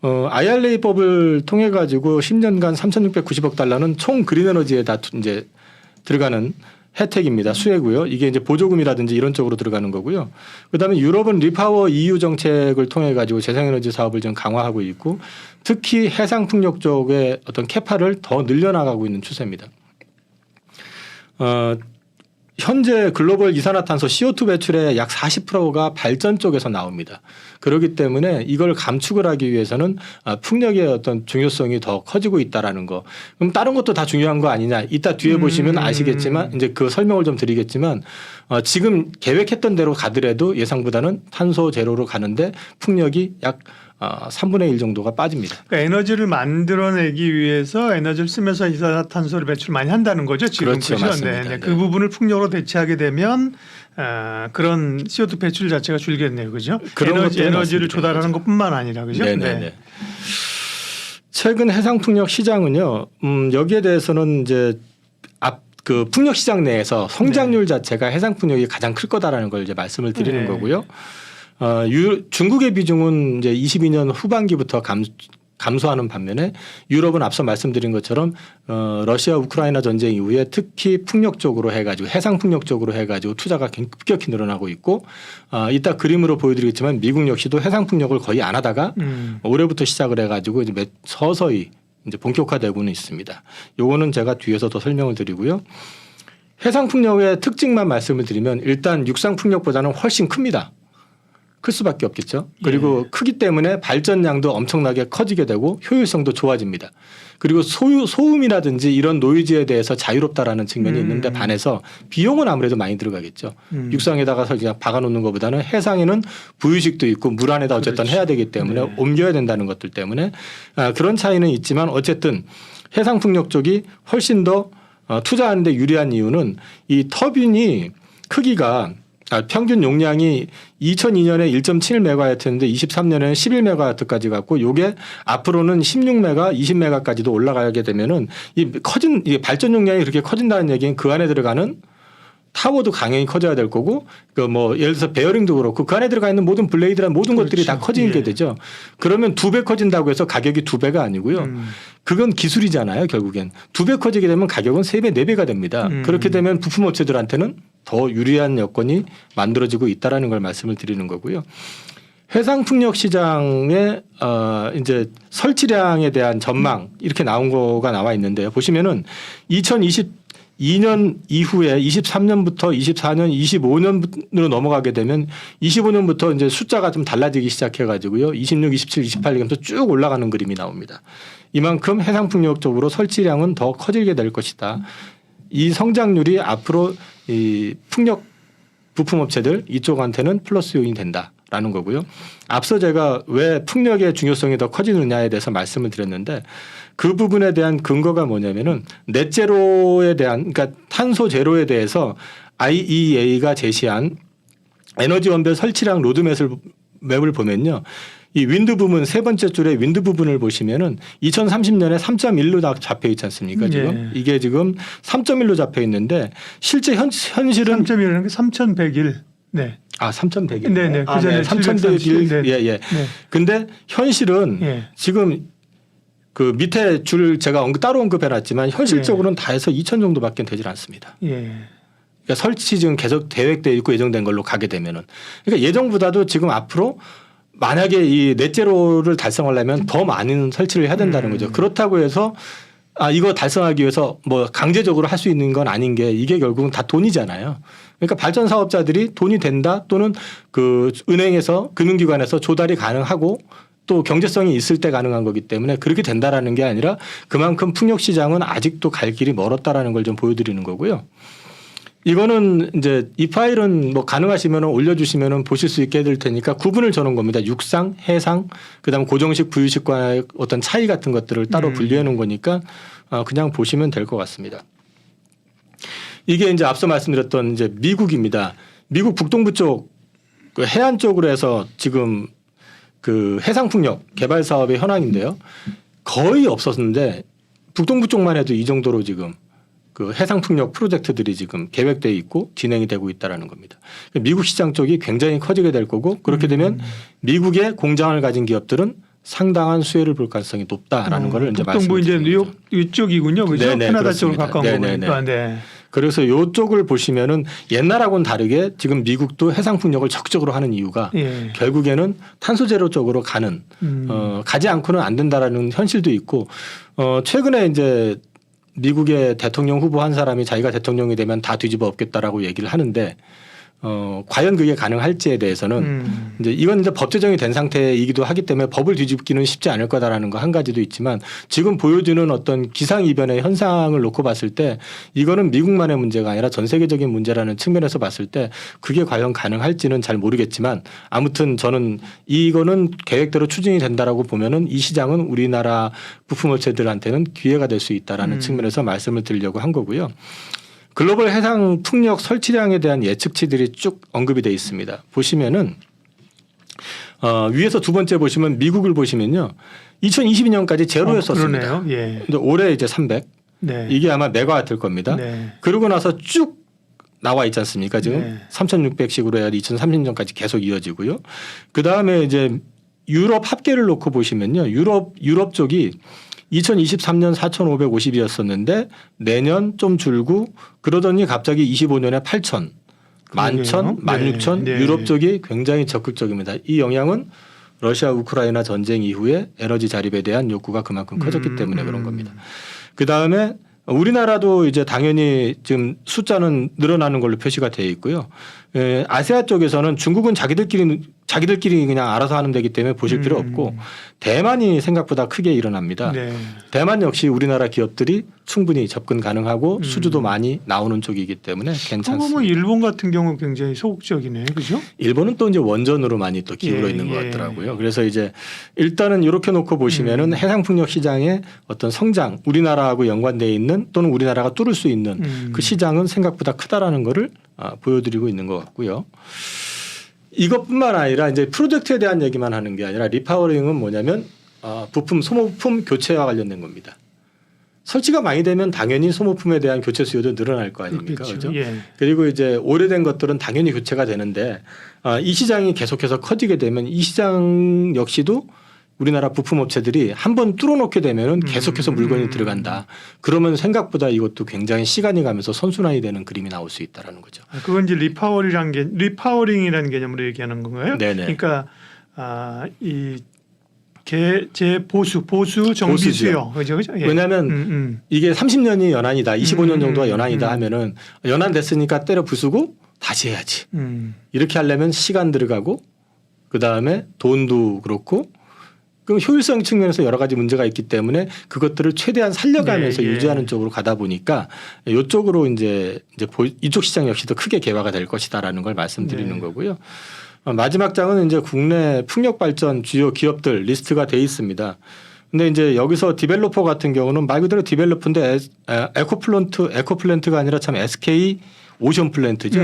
Speaker 1: IRA법을 통해 가지고 10년간 3,690억 달러는 총 그린 에너지에 다 이제 들어가는 혜택입니다. 수혜고요. 이게 이제 보조금이라든지 이런 쪽으로 들어가는 거고요. 그다음에 유럽은 리파워 EU 정책을 통해 가지고 재생에너지 사업을 좀 강화하고 있고 특히 해상 풍력 쪽의 어떤 캐파를 더 늘려나가고 있는 추세입니다. 현재 글로벌 이산화탄소 CO2 배출의 약 40%가 발전 쪽에서 나옵니다. 그렇기 때문에 이걸 감축을 하기 위해서는 풍력의 어떤 중요성이 더 커지고 있다라는 거. 그럼 다른 것도 다 중요한 거 아니냐? 이따 뒤에 보시면 아시겠지만 이제 그 설명을 좀 드리겠지만 지금 계획했던 대로 가더라도 예상보다는 탄소 제로로 가는데 풍력이 약 3분의 1 정도가 빠집니다.
Speaker 2: 그러니까 에너지를 만들어내기 위해서 에너지를 쓰면서 이산화탄소를 배출 많이 한다는 거죠. 지금
Speaker 1: 그렇죠.
Speaker 2: 그죠?
Speaker 1: 맞습니다.
Speaker 2: 네.
Speaker 1: 네.
Speaker 2: 그 부분을 풍력으로 대체하게 되면 그런 CO2 배출 자체가 줄겠네요, 그죠?
Speaker 1: 그런 것들은
Speaker 2: 에너지를
Speaker 1: 말씀드리는
Speaker 2: 조달하는
Speaker 1: 거죠.
Speaker 2: 것뿐만 아니라 그죠?
Speaker 1: 네네네.
Speaker 2: 네.
Speaker 1: 최근 해상 풍력 시장은요. 여기에 대해서는 이제 그 풍력 시장 내에서 성장률 자체가 해상 풍력이 가장 클 거다라는 걸 이제 말씀을 드리는
Speaker 2: 네.
Speaker 1: 거고요. 중국의 비중은 이제 22년 후반기부터 감소하는 반면에 유럽은 앞서 말씀드린 것처럼 러시아 우크라이나 전쟁 이후에 특히 풍력 쪽으로 해가지고 해상 풍력 쪽으로 해가지고 투자가 급격히 늘어나고 있고 이따 그림으로 보여드리겠지만 미국 역시도 해상 풍력을 거의 안 하다가 올해부터 시작을 해가지고 이제 서서히 이제 본격화되고는 있습니다. 요거는 제가 뒤에서 더 설명을 드리고요. 해상 풍력의 특징만 말씀을 드리면 일단 육상 풍력보다는 훨씬 큽니다. 클 수밖에 없겠죠. 그리고 크기 때문에 발전량도 엄청나게 커지게 되고 효율성도 좋아집니다. 그리고 소음이라든지 이런 노이즈에 대해서 자유롭다라는 측면이 있는데 반해서 비용은 아무래도 많이 들어가겠죠. 육상에다가서 그냥 박아놓는 것보다는 해상에는 부유식도 있고 물 안에다 어쨌든
Speaker 2: 그렇지.
Speaker 1: 해야 되기 때문에
Speaker 2: 네.
Speaker 1: 옮겨야 된다는 것들 때문에 그런 차이는 있지만 어쨌든 해상 풍력 쪽이 훨씬 더 투자하는데 유리한 이유는 이 터빈이 크기가 평균 용량이 2002년에 1.7메가와트였는데 23년에는 11메가와트까지 갔고 요게 앞으로는 16메가, 20메가까지도 올라가게 되면은 이 발전 용량이 그렇게 커진다는 얘기는 그 안에 들어가는 타워도 강행이 커져야 될 거고 그 뭐 예를 들어서 베어링도 그렇고 그 안에 들어가 있는 모든 블레이드란 모든 것들이 다 커지게 되죠. 그러면 2배 커진다고 해서 가격이 2배가 아니고요. 그건 기술이잖아요. 결국엔 2배 커지게 되면 가격은 3배, 4배가 됩니다. 그렇게 되면 부품 업체들한테는 더 유리한 여건이 만들어지고 있다라는 걸 말씀을 드리는 거고요. 해상 풍력 시장의 이제 설치량에 대한 전망 이렇게 나온 거가 나와 있는데요. 보시면은 2022년 이후에 23년부터 24년, 25년으로 넘어가게 되면 25년부터 이제 숫자가 좀 달라지기 시작해 가지고요. 26, 27, 28 이러면서 쭉 올라가는 그림이 나옵니다. 이만큼 해상 풍력 쪽으로 설치량은 더 커지게 될 것이다. 이 성장률이 앞으로 이 풍력 부품 업체들 이쪽한테는 플러스 요인이 된다라는 거고요. 앞서 제가 왜 풍력의 중요성이 더 커지느냐에 대해서 말씀을 드렸는데 그 부분에 대한 근거가 뭐냐면은 넷제로에 대한 그러니까 탄소 제로에 대해서 IEA가 제시한 에너지 원별 설치량 로드맵을 보면요. 이 윈드 부분 세 번째 줄에 윈드 부분을 보시면은 2030년에 3.1로 잡혀 있지 않습니까? 지금 이게 지금 3.1로 잡혀 있는데 실제 현실은
Speaker 2: 3.1이라는 게 3,101. 네.
Speaker 1: 3,100일.
Speaker 2: 네네. 그 전에
Speaker 1: 3,100일. 예, 예.
Speaker 2: 네.
Speaker 1: 근데 현실은
Speaker 2: 예.
Speaker 1: 지금 그 밑에 줄 제가 따로 언급해놨지만 현실적으로는 다 해서 2,000 정도밖에 되질 않습니다.
Speaker 2: 예.
Speaker 1: 그러니까 설치 지금 계속 계획돼 있고 예정된 걸로 가게 되면은 그러니까 예정보다도 지금 앞으로 만약에 이 넷제로를 달성하려면 더 많은 설치를 해야 된다는 거죠. 그렇다고 해서 이거 달성하기 위해서 뭐 강제적으로 할 수 있는 건 아닌 게 이게 결국은 다 돈이잖아요. 그러니까 발전 사업자들이 돈이 된다 또는 그 은행에서 금융기관에서 조달이 가능하고 또 경제성이 있을 때 가능한 거기 때문에 그렇게 된다라는 게 아니라 그만큼 풍력 시장은 아직도 갈 길이 멀었다라는 걸 좀 보여드리는 거고요. 이거는 이제 이 파일은 뭐 가능하시면 올려주시면 보실 수 있게 해드릴 테니까 구분을 저는 겁니다. 육상, 해상, 그다음 고정식, 부유식과의 어떤 차이 같은 것들을 따로 분류해 놓은 거니까 그냥 보시면 될 것 같습니다. 이게 이제 앞서 말씀드렸던 이제 미국입니다. 미국 북동부 쪽 그 해안 쪽으로 해서 지금 그 해상 풍력 개발 사업의 현황인데요. 거의 없었는데 북동부 쪽만 해도 이 정도로 지금 그 해상 풍력 프로젝트들이 지금 계획돼 있고 진행이 되고 있다라는 겁니다. 미국 시장 쪽이 굉장히 커지게 될 거고 그렇게 되면 미국의 공장을 가진 기업들은 상당한 수혜를 볼 가능성이 높다라는 거를 이제
Speaker 2: 북동부 이제 뉴욕 이쪽이군요, 그죠?
Speaker 1: 네네,
Speaker 2: 캐나다
Speaker 1: 그렇습니다.
Speaker 2: 쪽으로 가까운
Speaker 1: 네네네.
Speaker 2: 거니까. 네.
Speaker 1: 그래서 이쪽을 보시면은 옛날하고는 다르게 지금 미국도 해상 풍력을 적극적으로 하는 이유가
Speaker 2: 예.
Speaker 1: 결국에는 탄소 제로 쪽으로 가는 가지 않고는 안 된다라는 현실도 있고 최근에 이제 미국의 대통령 후보 한 사람이 자기가 대통령이 되면 다 뒤집어 엎겠다라고 얘기를 하는데 과연 그게 가능할지에 대해서는 이제 이건 이제 법 제정이 된 상태이기도 하기 때문에 법을 뒤집기는 쉽지 않을 거다라는 거 한 가지도 있지만 지금 보여주는 어떤 기상 이변의 현상을 놓고 봤을 때 이거는 미국만의 문제가 아니라 전 세계적인 문제라는 측면에서 봤을 때 그게 과연 가능할지는 잘 모르겠지만 아무튼 저는 이거는 계획대로 추진이 된다라고 보면은 이 시장은 우리나라 부품업체들한테는 기회가 될 수 있다라는 측면에서 말씀을 드리려고 한 거고요. 글로벌 해상 풍력 설치량에 대한 예측치들이 쭉 언급이 되어 있습니다. 보시면은 위에서 두 번째 보시면 미국을 보시면요. 2022년까지 제로였었습니다.
Speaker 2: 그러네요. 예.
Speaker 1: 근데 올해 이제 300.
Speaker 2: 네.
Speaker 1: 이게 아마 메가와트일 겁니다.
Speaker 2: 네.
Speaker 1: 그러고 나서 쭉 나와 있지 않습니까? 지금
Speaker 2: 네.
Speaker 1: 3,600씩으로 해야 2030년까지 계속 이어지고요. 그다음에 이제 유럽 합계를 놓고 보시면요. 유럽 쪽이 2023년 4,550이었었는데 내년 좀 줄고 그러더니 갑자기 25년에 8,000, 11,000, 16,000
Speaker 2: 네.
Speaker 1: 유럽 쪽이 굉장히 적극적입니다. 이 영향은 러시아 우크라이나 전쟁 이후에 에너지 자립에 대한 욕구가 그만큼 커졌기 때문에 그런 겁니다. 그다음에 우리나라도 이제 당연히 지금 숫자는 늘어나는 걸로 표시가 되어 있고요. 아시아 쪽에서는 중국은 자기들끼리 자기들끼리 그냥 알아서 하는 데기 때문에 보실 필요 없고 대만이 생각보다 크게 일어납니다.
Speaker 2: 네.
Speaker 1: 대만 역시 우리나라 기업들이 충분히 접근 가능하고 수주도 많이 나오는 쪽이기 때문에 괜찮습니다.
Speaker 2: 뭐 일본 같은 경우 굉장히 소극적이네, 그죠?
Speaker 1: 일본은 또 이제 원전으로 많이 또 기울어
Speaker 2: 예,
Speaker 1: 있는 것
Speaker 2: 예.
Speaker 1: 같더라고요. 그래서 이제 일단은 이렇게 놓고 보시면은 해상풍력 시장의 어떤 성장, 우리나라하고 연관되어 있는 또는 우리나라가 뚫을 수 있는 그 시장은 생각보다 크다라는 거를 보여드리고 있는 것 같고요. 이것뿐만 아니라 이제 프로젝트에 대한 얘기만 하는 게 아니라 리파워링은 뭐냐면 부품, 소모품 교체와 관련된 겁니다. 설치가 많이 되면 당연히 소모품에 대한 교체 수요도 늘어날 거 아닙니까? 그렇죠?
Speaker 2: 예.
Speaker 1: 그리고 이제 오래된 것들은 당연히 교체가 되는데 이 시장이 계속해서 커지게 되면 이 시장 역시도 우리나라 부품 업체들이 한번 뚫어놓게 되면 계속해서 물건이 들어간다. 그러면 생각보다 이것도 굉장히 시간이 가면서 선순환이 되는 그림이 나올 수 있다라는 거죠.
Speaker 2: 그건 이제 리파워링이라는 개념으로 얘기하는 건가요?
Speaker 1: 네네.
Speaker 2: 그러니까 이 재보수 정비
Speaker 1: 보수죠.
Speaker 2: 수요, 그죠? 예.
Speaker 1: 왜냐하면 이게 30년이 연한이다, 25년 정도가 연한이다 하면은 연한됐으니까 때려 부수고 다시 해야지. 이렇게 하려면 시간 들어가고 그 다음에 돈도 그렇고 그럼 효율성 측면에서 여러 가지 문제가 있기 때문에 그것들을 최대한 살려가면서
Speaker 2: 예, 예.
Speaker 1: 유지하는 쪽으로 가다 보니까 이쪽으로 이제 이쪽 시장 역시도 크게 개화가 될 것이다라는 걸 말씀드리는
Speaker 2: 네.
Speaker 1: 거고요. 마지막 장은 이제 국내 풍력 발전 주요 기업들 리스트가 돼 있습니다. 근데 이제 여기서 디벨로퍼 같은 경우는 말 그대로 디벨로퍼인데 에코플랜트가 아니라 참 SK 오션 플랜트죠.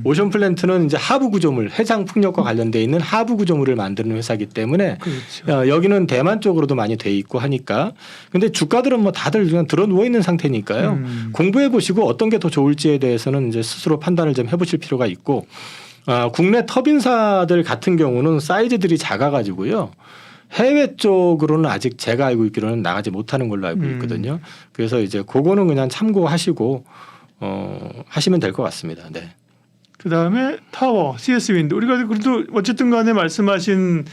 Speaker 1: 오션 플랜트는 이제 하부 구조물, 해상 풍력과 관련돼 있는 하부 구조물을 만드는 회사이기 때문에
Speaker 2: 그렇죠.
Speaker 1: 여기는 대만 쪽으로도 많이 돼 있고 하니까. 근데 주가들은 뭐 다들 그냥 들어 누워 있는 상태니까요. 공부해 보시고 어떤 게 더 좋을지에 대해서는 이제 스스로 판단을 좀 해보실 필요가 있고. 국내 터빈사들 같은 경우는 사이즈들이 작아가지고요. 해외 쪽으로는 아직 제가 알고 있기로는 나가지 못하는 걸로 알고 있거든요. 그래서 이제 그거는 그냥 참고하시고 하시면 될 것 같습니다. 네.
Speaker 2: 그 다음에 타워, CS 윈드. 우리가 그래도 어쨌든 간에 말씀하신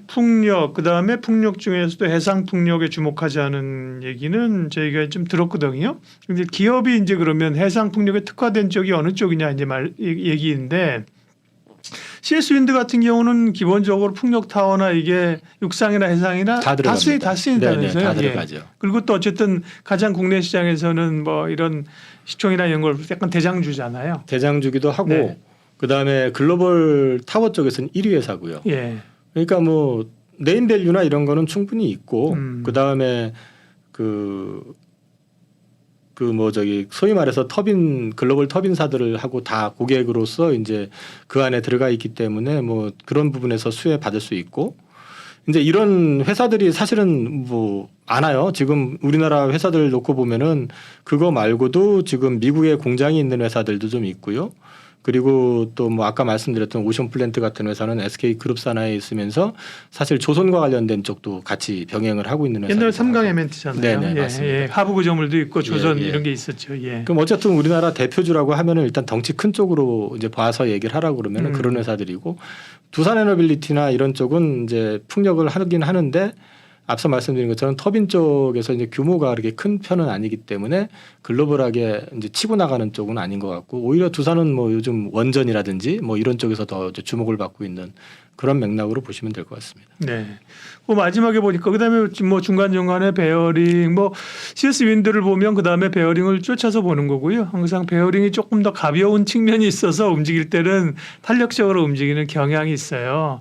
Speaker 2: 풍력, 그 다음에 풍력 중에서도 해상 풍력에 주목하자는 얘기는 저희가 좀 들었거든요. 근데 기업이 이제 그러면 해상 풍력에 특화된 쪽이 어느 쪽이냐 이제 얘기인데 CS 윈드 같은 경우는 기본적으로 풍력 타워나 이게 육상이나 해상이나 다 쓰인다면서요.
Speaker 1: 다 들어가죠.
Speaker 2: 그리고 또 어쨌든 가장 국내 시장에서는 뭐 이런 시총이나 이런 걸 약간 대장주잖아요.
Speaker 1: 대장주기도 하고
Speaker 2: 네.
Speaker 1: 그다음에 글로벌 타워 쪽에서는 1위 회사고요.
Speaker 2: 예.
Speaker 1: 그러니까 뭐 네임밸류나 이런 거는 충분히 있고 그다음에 소위 말해서 글로벌 터빈사들을 하고 다 고객으로서 이제 그 안에 들어가 있기 때문에 뭐 그런 부분에서 수혜 받을 수 있고 이제 이런 회사들이 사실은 뭐 많아요. 지금 우리나라 회사들 놓고 보면은 그거 말고도 지금 미국에 공장이 있는 회사들도 좀 있고요. 그리고 또 뭐 아까 말씀드렸던 오션 플랜트 같은 회사는 SK 그룹 산하에 있으면서 사실 조선과 관련된 쪽도 같이 병행을 하고 있는 회사.
Speaker 2: 옛날 삼강 에멘트잖아요.
Speaker 1: 네네,
Speaker 2: 예,
Speaker 1: 맞습니다.
Speaker 2: 예. 하부 구조물도 있고 조선
Speaker 1: 예, 예.
Speaker 2: 이런 게 있었죠. 예.
Speaker 1: 그럼 어쨌든 우리나라 대표주라고 하면은 일단 덩치 큰 쪽으로 이제 봐서 얘기를 하라고 그러면은 그런 회사들이고 두산에너빌리티나 이런 쪽은 이제 풍력을 하긴 하는데 앞서 말씀드린 것처럼 터빈 쪽에서 이제 규모가 그렇게 큰 편은 아니기 때문에 글로벌하게 이제 치고 나가는 쪽은 아닌 것 같고 오히려 두산은 뭐 요즘 원전이라든지 뭐 이런 쪽에서 더 이제 주목을 받고 있는 그런 맥락으로 보시면 될 것 같습니다.
Speaker 2: 네. 그 마지막에 보니까 그다음에 뭐 중간 중간에 베어링 뭐 CS 윈드를 보면 그다음에 베어링을 쫓아서 보는 거고요. 항상 베어링이 조금 더 가벼운 측면이 있어서 움직일 때는 탄력적으로 움직이는 경향이 있어요.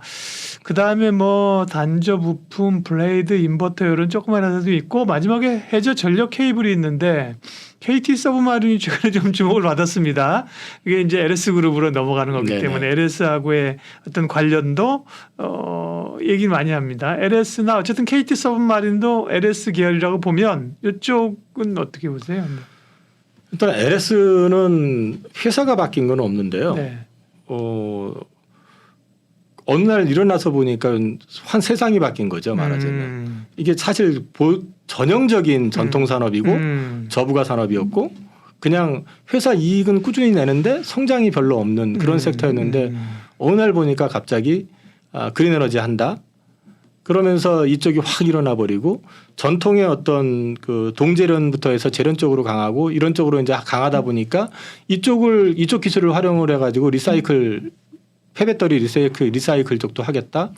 Speaker 2: 그다음에 뭐 단조 부품, 블레이드, 인버터 이런 조그만 회사도 있고 마지막에 해저 전력 케이블이 있는데 KT 서브마린이 최근에 좀 주목을 받았습니다. 이게 이제 LS 그룹으로 넘어가는 거기
Speaker 1: 네네.
Speaker 2: 때문에 LS하고의 어떤 관련도 얘기를 많이 합니다. LS나 어쨌든 KT 서브마린도 LS 계열이라고 보면 이쪽은 어떻게 보세요?
Speaker 1: 일단 LS는 회사가 바뀐 건 없는데요.
Speaker 2: 네.
Speaker 1: 어느 날 일어나서 보니까 한 세상이 바뀐 거죠, 말하자면. 이게 사실 전형적인 전통 산업이고 저부가 산업이었고 그냥 회사 이익은 꾸준히 내는데 성장이 별로 없는 그런 섹터였는데 어느 날 보니까 갑자기 그린 에너지 한다. 그러면서 이쪽이 확 일어나 버리고 전통의 어떤 그 동제련부터 해서 제련 쪽으로 강하고 이런 쪽으로 이제 강하다 보니까 이쪽 기술을 활용을 해가지고 리사이클 폐배터리 리사이클 쪽도 하겠다.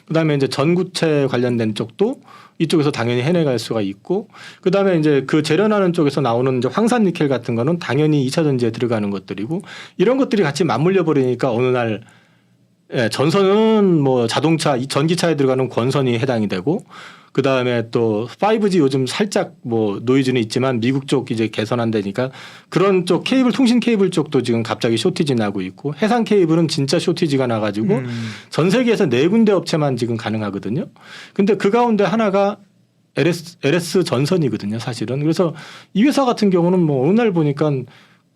Speaker 1: 그다음에 이제 전구체 관련된 쪽도 이쪽에서 당연히 해내갈 수가 있고, 그다음에 이제 그 재련하는 쪽에서 나오는 이제 황산 니켈 같은 거는 당연히 2차 전지에 들어가는 것들이고, 이런 것들이 같이 맞물려 버리니까 어느 날 전선은 뭐 자동차, 전기차에 들어가는 권선이 해당이 되고, 그 다음에 또 5G 요즘 살짝 뭐 노이즈는 있지만 미국 쪽 이제 개선한다니까 그런 쪽 케이블, 통신 케이블 쪽도 지금 갑자기 쇼티지 나고 있고, 해상 케이블은 진짜 쇼티지가 나가지고 전 세계에서 4군데 업체만 지금 가능하거든요. 근데 그 가운데 하나가 LS 전선이거든요, 사실은. 그래서 이 회사 같은 경우는 뭐 어느 날 보니까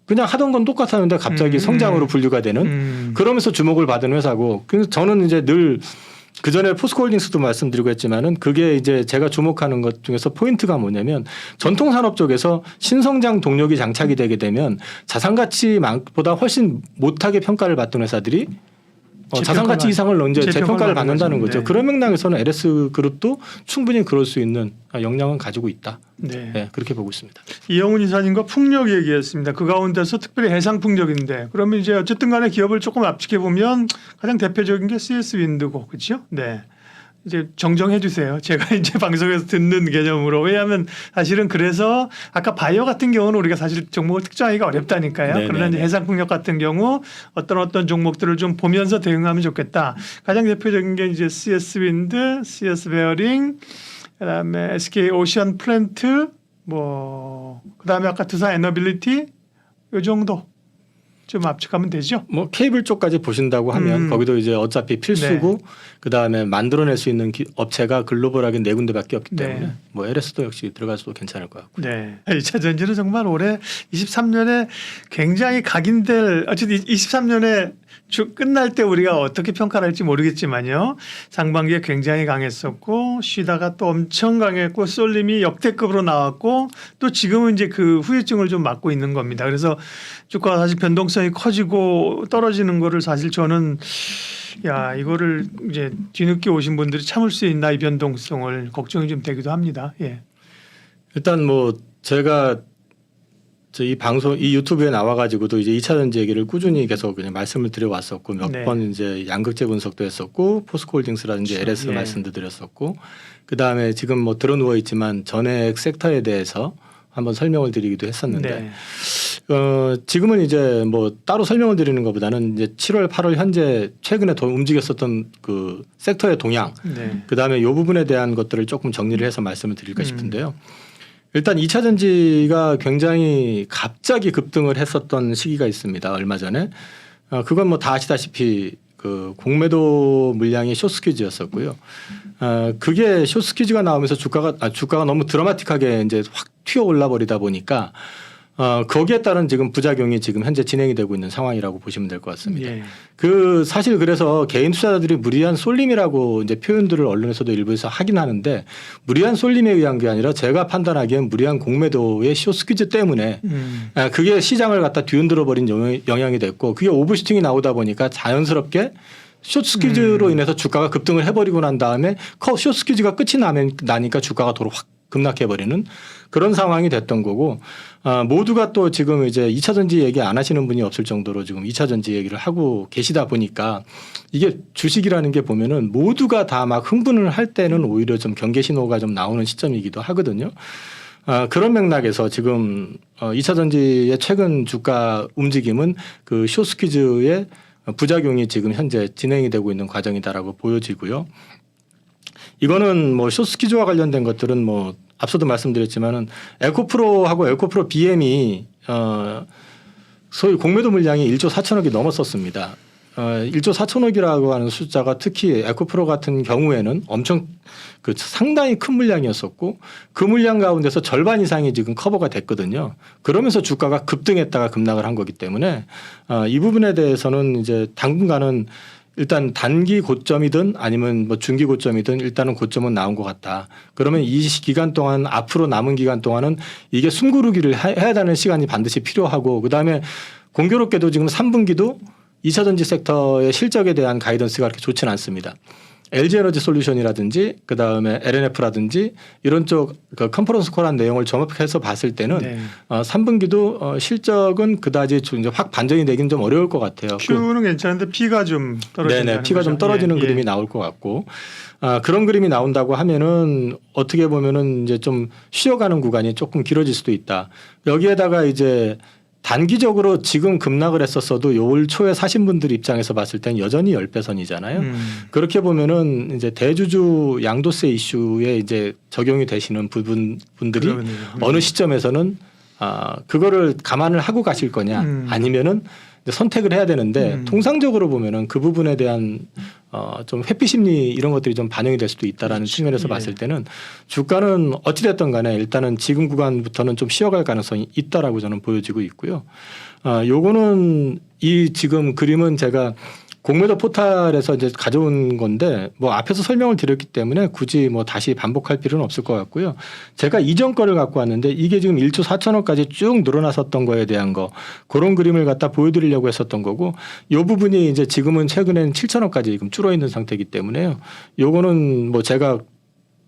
Speaker 1: 그냥 하던 건 똑같았는데 갑자기 성장으로 분류가 되는 그러면서 주목을 받은 회사고, 그래서 저는 이제 늘 그 전에 포스코홀딩스도 말씀드리고 했지만은 그게 이제 제가 주목하는 것 중에서 포인트가 뭐냐면, 전통 산업 쪽에서 신성장 동력이 장착이 되게 되면 자산 가치보다 훨씬 못하게 평가를 받던 회사들이 자산 가치 이상을 이제 재평가를 받는다는 거죠.
Speaker 2: 네.
Speaker 1: 그런 맥락에서는 LS 그룹도 충분히 그럴 수 있는 역량은 가지고 있다.
Speaker 2: 네.
Speaker 1: 네, 그렇게 보고 있습니다.
Speaker 2: 이영훈 이사님과 풍력 얘기했습니다. 그 가운데서 특별히 해상 풍력인데, 그러면 이제 어쨌든 간에 기업을 조금 압축해 보면 가장 대표적인 게 CS 윈드고, 그렇죠? 네. 이제 정정해 주세요. 제가 이제 방송에서 듣는 개념으로. 왜냐하면 사실은 그래서 아까 바이오 같은 경우는 우리가 사실 종목을 특정하기가 어렵다니까요.
Speaker 1: 네네네.
Speaker 2: 그러나 이제 해상풍력 같은 경우 어떤 종목들을 좀 보면서 대응하면 좋겠다. 가장 대표적인 게 이제 CS 윈드, CS 베어링, 그다음에 SK 오션 플랜트, 뭐 그다음에 아까 두산 에너빌리티 이 정도 좀 압축하면 되죠.
Speaker 1: 뭐 케이블 쪽까지 보신다고 하면 거기도 이제 어차피 필수고, 그다음에 만들어낼 수 있는 업체가 글로벌하게 4군데밖에 없기 때문에
Speaker 2: 네.
Speaker 1: 뭐 LS도 역시 들어갈 수도 괜찮을 것 같고.
Speaker 2: 네. 2차 전지는 정말 올해 23년에 굉장히 각인될, 어쨌든 23년에 끝날 때 우리가 어떻게 평가를 할지 모르겠지만요. 상반기에 굉장히 강했었고, 쉬다가 또 엄청 강했고, 쏠림이 역대급으로 나왔고, 또 지금은 이제 그 후유증을 좀 맞고 있는 겁니다. 그래서 주가가 사실 변동성이 커지고 떨어지는 거를 사실 저는 야, 이거를 이제 뒤늦게 오신 분들이 참을 수 있나, 이 변동성을 걱정이 좀 되기도 합니다. 예.
Speaker 1: 일단 뭐 제가 이 방송, 이 유튜브에 나와가지고도 이제 2차 전지 얘기를 꾸준히 계속 그냥 말씀을 드려왔었고, 몇
Speaker 2: 네.
Speaker 1: 번 이제 양극재 분석도 했었고, 포스코홀딩스라든지 LS
Speaker 2: 예.
Speaker 1: 말씀도 드렸었고, 그 다음에 지금 뭐 들어 누워 있지만 전액 섹터에 대해서 한번 설명을 드리기도 했었는데,
Speaker 2: 네.
Speaker 1: 지금은 이제 뭐 따로 설명을 드리는 것보다는 이제 7월, 8월 현재 최근에 더 움직였었던 그 섹터의 동향,
Speaker 2: 네.
Speaker 1: 그 다음에 이 부분에 대한 것들을 조금 정리를 해서 말씀을 드릴까 싶은데요. 일단 2차 전지가 굉장히 갑자기 급등을 했었던 시기가 있습니다. 얼마 전에. 그건 뭐 다 아시다시피 그 공매도 물량이 숏스퀴즈였었고요. 그게 숏스퀴즈가 나오면서 주가가 너무 드라마틱하게 이제 확 튀어 올라 버리다 보니까 거기에 따른 지금 부작용이 지금 현재 진행이 되고 있는 상황이라고 보시면 될 것 같습니다.
Speaker 2: 예.
Speaker 1: 그 사실 그래서 개인 투자자들이 무리한 쏠림이라고 이제 표현들을 언론에서도 일부에서 하긴 하는데, 무리한 쏠림에 의한 게 아니라 제가 판단하기엔 무리한 공매도의 숏스퀴즈 때문에 그게 시장을 갖다 뒤흔들어 버린 영향이 됐고, 그게 오버슈팅이 나오다 보니까 자연스럽게 숏스퀴즈로 인해서 주가가 급등을 해버리고 난 다음에 숏스퀴즈가 끝이 나니까 주가가 도로 확 급락해버리는 그런 상황이 됐던 거고, 모두가 또 지금 이제 2차 전지 얘기 안 하시는 분이 없을 정도로 지금 2차 전지 얘기를 하고 계시다 보니까, 이게 주식이라는 게 보면은 모두가 다 막 흥분을 할 때는 오히려 좀 경계 신호가 좀 나오는 시점이기도 하거든요. 그런 맥락에서 지금 2차 전지의 최근 주가 움직임은 그 숏스퀴즈의 부작용이 지금 현재 진행이 되고 있는 과정이다라고 보여지고요. 이거는 뭐 숏스퀴즈와 관련된 것들은 뭐 앞서도 말씀드렸지만은 에코프로하고 에코프로 BM이 소위 공매도 물량이 1조 4천억이 넘었었습니다. 1조 4천억이라고 하는 숫자가 특히 에코프로 같은 경우에는 엄청 그 상당히 큰 물량이었었고, 그 물량 가운데서 절반 이상이 지금 커버가 됐거든요. 그러면서 주가가 급등했다가 급락을 한 거기 때문에 이 부분에 대해서는 이제 당분간은 일단 단기 고점이든 아니면 뭐 중기 고점이든 일단은 고점은 나온 것 같다. 그러면 이 기간 동안, 앞으로 남은 기간 동안은 이게 숨고르기를 해야 되는 시간이 반드시 필요하고, 그다음에 공교롭게도 지금 3분기도 2차 전지 섹터의 실적에 대한 가이던스가 그렇게 좋지는 않습니다. LG 에너지 솔루션이라든지 그 다음에 LNF라든지 이런 쪽 그 컨퍼런스 콜한 내용을 종합해서 봤을 때는
Speaker 2: 네.
Speaker 1: 3분기도 실적은 그다지 좀 이제 확 반전이 되긴 좀 어려울 것 같아요.
Speaker 2: Q는 괜찮은데 P가 좀 떨어지는
Speaker 1: 네네, P가 좀 떨어지는 그림이 나올 것 같고 그런 그림이 나온다고 하면은 어떻게 보면은 이제 좀 쉬어가는 구간이 조금 길어질 수도 있다. 여기에다가 이제 단기적으로 지금 급락을 했었어도 올 초에 사신 분들 입장에서 봤을 땐 여전히 10배선이잖아요. 그렇게 보면은 이제 대주주 양도세 이슈에 이제 적용이 되시는 분들이 어느 시점에서는 그거를 감안을 하고 가실 거냐 아니면은 선택을 해야 되는데 통상적으로 보면은 그 부분에 대한 좀 회피 심리 이런 것들이 좀 반영이 될 수도 있다라는
Speaker 2: 그렇죠.
Speaker 1: 측면에서 봤을 때는 주가는 어찌됐든 간에 일단은 지금 구간부터는 좀 쉬어갈 가능성이 있다라고 저는 보여지고 있고요. 요거는 이 지금 그림은 제가 공매도 포탈에서 이제 가져온 건데 뭐 앞에서 설명을 드렸기 때문에 굳이 뭐 다시 반복할 필요는 없을 것 같고요. 제가 이전 거를 갖고 왔는데 이게 지금 1조 4천억까지 쭉 늘어났었던 거에 대한 거 그런 그림을 갖다 보여드리려고 했었던 거고 이 부분이 이제 지금은 최근에는 7천억까지 지금 줄어 있는 상태이기 때문에요. 요거는 뭐 제가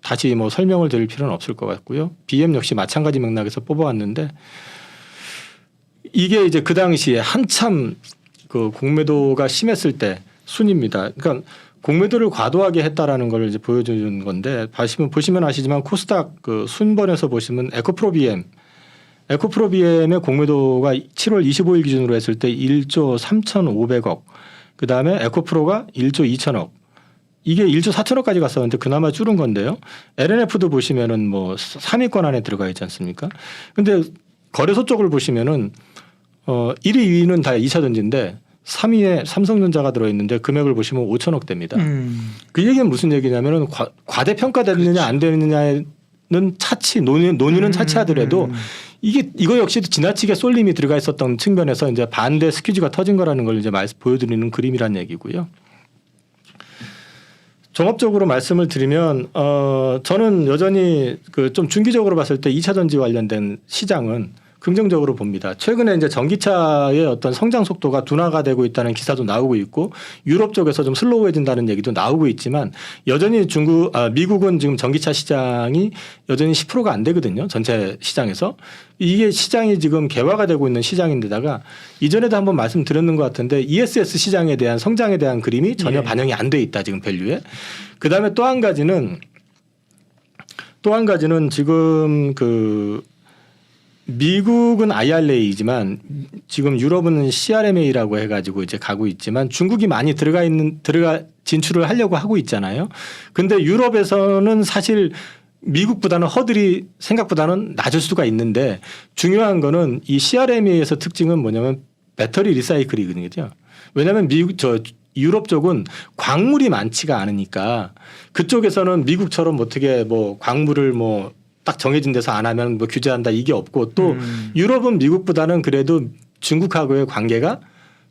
Speaker 1: 다시 뭐 설명을 드릴 필요는 없을 것 같고요. BM 역시 마찬가지 맥락에서 뽑아왔는데 이게 이제 그 당시에 한참 그 공매도가 심했을 때 순입니다. 그러니까 공매도를 과도하게 했다라는 걸 이제 보여주는 건데 보시면 아시지만 코스닥 그 순번에서 보시면 에코프로 BM의 공매도가 7월 25일 기준으로 했을 때 1조 3,500억. 그 다음에 에코프로가 1조 2천억. 이게 1조 4천억까지 갔었는데 그나마 줄은 건데요. LNF도 보시면은 뭐 3위권 안에 들어가 있지 않습니까? 근데 거래소 쪽을 보시면은 1위, 2위는 다 2차 전지인데 3위에 삼성전자가 들어있는데 금액을 보시면 5천억대입니다. 그 얘기는 무슨 얘기냐면은 과대평가됐느냐 안 되느냐는 차치 논의는 차치하더라도 이거 역시도 지나치게 쏠림이 들어가 있었던 측면에서 이제 반대 스퀴즈가 터진 거라는 걸 이제 보여드리는 그림이란 얘기고요. 종합적으로 말씀을 드리면 저는 여전히 그 좀 중기적으로 봤을 때 2차 전지 관련된 시장은 긍정적으로 봅니다. 최근에 이제 전기차의 어떤 성장 속도가 둔화가 되고 있다는 기사도 나오고 있고 유럽 쪽에서 좀 슬로우해진다는 얘기도 나오고 있지만 여전히 미국은 지금 전기차 시장이 여전히 10%가 안 되거든요. 전체 시장에서. 이게 시장이 지금 개화가 되고 있는 시장인데다가 이전에도 한번 말씀드렸는 것 같은데 ESS 시장에 대한 성장에 대한 그림이 전혀 반영이 안 돼 있다. 지금 밸류에. 그다음에 또 한 가지는 지금 그 미국은 IRA이지만 지금 유럽은 CRMA라고 해가지고 이제 가고 있지만 중국이 많이 진출을 하려고 하고 있잖아요. 근데 유럽에서는 사실 미국보다는 허들이 생각보다는 낮을 수가 있는데 중요한 거는 이 CRMA에서 특징은 뭐냐면 배터리 리사이클이거든요. 왜냐하면 유럽 쪽은 광물이 많지가 않으니까 그쪽에서는 미국처럼 어떻게 뭐 광물을 뭐 딱 정해진 데서 안 하면 뭐 규제한다 이게 없고 또 유럽은 미국보다는 그래도 중국하고의 관계가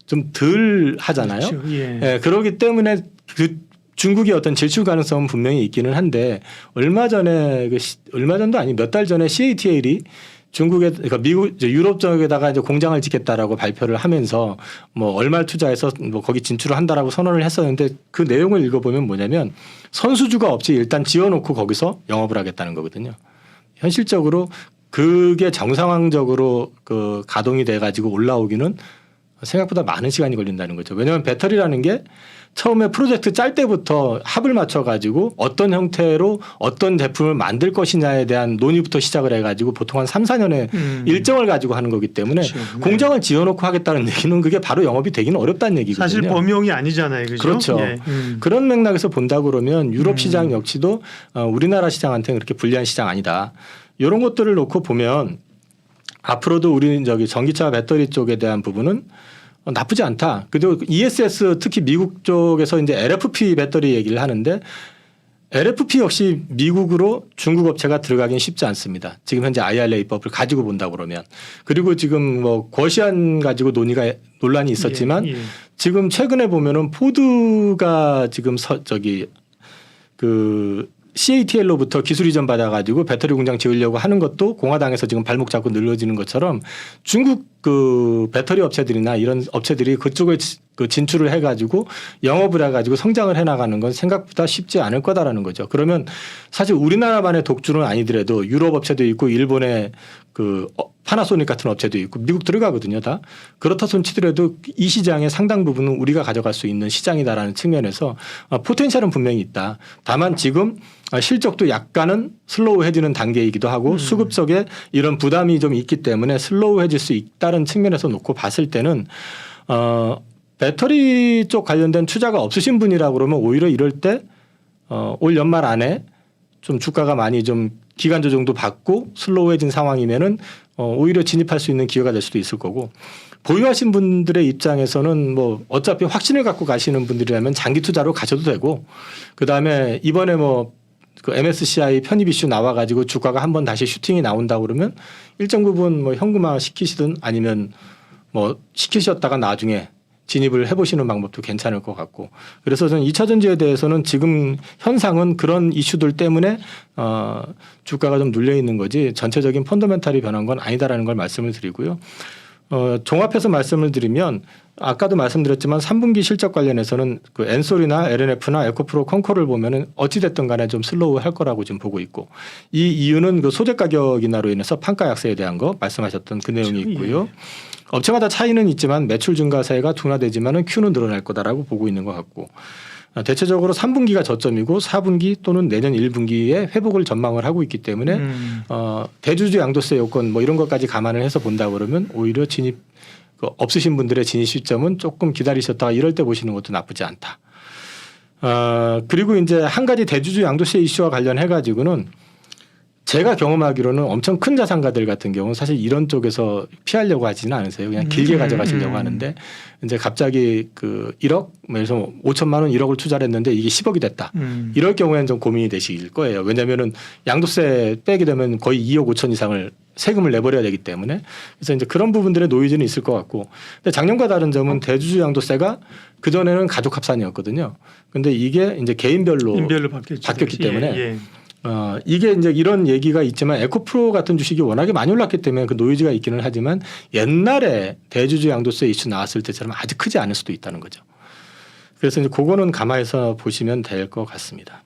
Speaker 1: 좀 덜 하잖아요.
Speaker 2: 그렇죠.
Speaker 1: 예, 그렇기 때문에 그 중국의 어떤 질출 가능성은 분명히 있기는 한데 얼마 전도 아니 몇 달 전에 CATL이 중국에 그러니까 유럽 쪽에다가 이제 공장을 짓겠다라고 발표를 하면서 뭐 얼마를 투자해서 뭐 거기 진출을 한다라고 선언을 했었는데 그 내용을 읽어보면 뭐냐면 선수주가 없이 일단 지어놓고 거기서 영업을 하겠다는 거거든요. 현실적으로 그게 정상적으로 그 가동이 돼 가지고 올라오기는 생각보다 많은 시간이 걸린다는 거죠. 왜냐하면 배터리라는 게 처음에 프로젝트 짤 때부터 합을 맞춰 가지고 어떤 형태로 어떤 제품을 만들 것이냐에 대한 논의부터 시작을 해가지고 보통 한 3, 4년의 일정을 가지고 하는 거기 때문에
Speaker 2: 그렇죠. 네.
Speaker 1: 공장을 지어놓고 하겠다는 얘기는 그게 바로 영업이 되기는 어렵다는 얘기거든요.
Speaker 2: 사실 범용이 아니잖아요. 그죠?
Speaker 1: 그렇죠.
Speaker 2: 예.
Speaker 1: 그런 맥락에서 본다 그러면 유럽 시장 역시도 우리나라 시장한테는 그렇게 불리한 시장 아니다. 이런 것들을 놓고 보면 앞으로도 우리 전기차 배터리 쪽에 대한 부분은 나쁘지 않다. 그리고 ESS 특히 미국 쪽에서 이제 LFP 배터리 얘기를 하는데 LFP 역시 미국으로 중국 업체가 들어가긴 쉽지 않습니다. 지금 현재 IRA법을 가지고 본다 그러면. 그리고 지금 뭐 거시안 가지고 논란이 있었지만 지금 최근에 보면은 포드가 지금 CATL로부터 기술 이전 받아가지고 배터리 공장 지으려고 하는 것도 공화당에서 지금 발목 잡고 늘어지는 것처럼 중국 그 배터리 업체들이나 이런 업체들이 그쪽에 그 진출을 해가지고 영업을 해가지고 성장을 해나가는 건 생각보다 쉽지 않을 거다라는 거죠. 그러면 사실 우리나라만의 독주는 아니더라도 유럽 업체도 있고 일본의 그 파나소닉 같은 업체도 있고 미국 들어가거든요 다. 그렇다 손 치더라도 이 시장의 상당 부분은 우리가 가져갈 수 있는 시장이다라는 측면에서 포텐셜은 분명히 있다. 다만 지금 실적도 약간은 슬로우해지는 단계이기도 하고 수급적에 이런 부담이 좀 있기 때문에 슬로우해질 수 있다는 측면에서 놓고 봤을 때는 배터리 쪽 관련된 투자가 없으신 분이라고 그러면 오히려 이럴 때 올 연말 안에 좀 주가가 많이 좀 기간 조정도 받고 슬로우해진 상황이면은 오히려 진입할 수 있는 기회가 될 수도 있을 거고 보유하신 분들의 입장에서는 뭐 어차피 확신을 갖고 가시는 분들이라면 장기 투자로 가셔도 되고 그 다음에 이번에 뭐 그 MSCI 편입 이슈 나와가지고 주가가 한번 다시 슈팅이 나온다 그러면 일정 부분 뭐 현금화 시키시든 아니면 뭐 시키셨다가 나중에 진입을 해보시는 방법도 괜찮을 것 같고 그래서 저는 2차 전지에 대해서는 지금 현상은 그런 이슈들 때문에 주가가 좀 눌려 있는 거지 전체적인 펀더멘탈이 변한 건 아니다라는 걸 말씀을 드리고요. 종합해서 말씀을 드리면 아까도 말씀드렸지만 3분기 실적 관련해서는 그 엔솔이나 LNF나 에코프로 컨코를 보면은 어찌됐든 간에 좀 슬로우 할 거라고 지금 보고 있고 이 이유는 그 소재 가격 인하로 인해서 판가 약세에 대한 거 말씀하셨던 그 내용이 있고요. 업체마다 차이는 있지만 매출 증가세가 둔화되지만은 Q는 늘어날 거다라고 보고 있는 것 같고 대체적으로 3분기가 저점이고 4분기 또는 내년 1분기에 회복을 전망을 하고 있기 때문에 대주주 양도세 요건 뭐 이런 것까지 감안을 해서 본다 그러면 오히려 진입 없으신 분들의 진입 시점은 조금 기다리셨다가 이럴 때 보시는 것도 나쁘지 않다. 그리고 이제 한 가지 대주주 양도세 이슈와 관련해 가지고는 제가 경험하기로는 엄청 큰 자산가들 같은 경우는 사실 이런 쪽에서 피하려고 하지는 않으세요. 그냥 길게 가져가시려고 하는데 이제 갑자기 그 1억, 그래서 5천만 원 1억을 투자를 했는데 이게 10억이 됐다. 이럴 경우에는 좀 고민이 되실 거예요. 왜냐하면은 양도세 빼게 되면 거의 2억 5천 이상을 세금을 내버려야 되기 때문에 그래서 이제 그런 부분들의 노이즈는 있을 것 같고 근데 작년과 다른 점은 대주주 양도세가 그전에는 가족 합산이었거든요. 근데 이게 이제 개인별로 바뀌었기 때문에 이게 이제 이런 얘기가 있지만 에코프로 같은 주식이 워낙에 많이 올랐기 때문에 그 노이즈가 있기는 하지만 옛날에 대주주 양도세 이슈 나왔을 때처럼 아주 크지 않을 수도 있다는 거죠. 그래서 이제 그거는 감안해서 보시면 될 것 같습니다.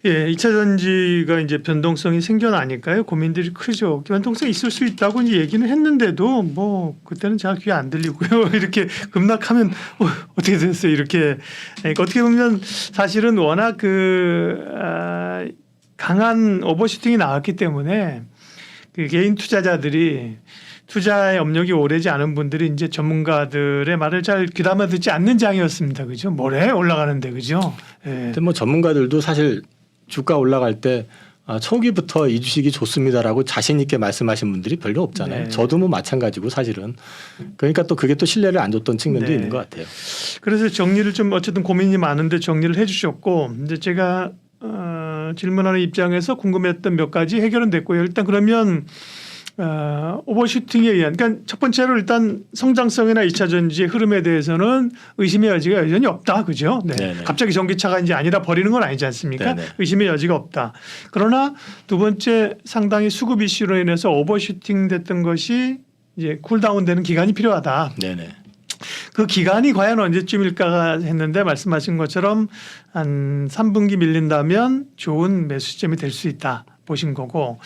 Speaker 2: 예, 2차 전지가 이제 변동성이 생겨나니까요. 고민들이 크죠. 변동성이 있을 수 있다고 이제 얘기는 했는데도 뭐 그때는 잘 귀에 안 들리고요. 이렇게 급락하면 어떻게 됐어요? 이렇게 그러니까 어떻게 보면 사실은 워낙 강한 오버슈팅이 나왔기 때문에 그 개인 투자자들이 투자의 업력이 오래지 않은 분들이 이제 전문가들의 말을 잘 귀담아 듣지 않는 장이었습니다. 그죠? 뭐래 올라가는데 그죠? 예.
Speaker 1: 근데 뭐 전문가들도 사실 주가 올라갈 때 초기부터 이 주식이 좋습니다라고 자신 있게 말씀하신 분들이 별로 없잖아요.
Speaker 2: 네.
Speaker 1: 저도 뭐 마찬가지고 사실은. 그러니까 또 그게 또 신뢰를 안 줬던 측면도
Speaker 2: 네.
Speaker 1: 있는 것 같아요.
Speaker 2: 그래서 정리를 좀 어쨌든 고민이 많은데 정리를 해주셨고 이제 제가 질문하는 입장에서 궁금했던 몇 가지 해결은 됐고요. 일단 그러면 오버슈팅에 의한 그러니까 첫 번째로 일단 성장성이나 2차 전지의 흐름에 대해서는 의심의 여지가 여전히 없다. 그죠? 네.
Speaker 1: 네네.
Speaker 2: 갑자기 전기차가 이제 아니라 버리는 건 아니지 않습니까?
Speaker 1: 네네.
Speaker 2: 의심의 여지가 없다. 그러나 두 번째 상당히 수급 이슈로 인해서 오버슈팅 됐던 것이 이제 쿨다운 되는 기간이 필요하다.
Speaker 1: 네네.
Speaker 2: 그 기간이 과연 언제쯤일까 했는데 말씀하신 것처럼 한 3분기 밀린다면 좋은 매수 시점이 될 수 있다 보신 거고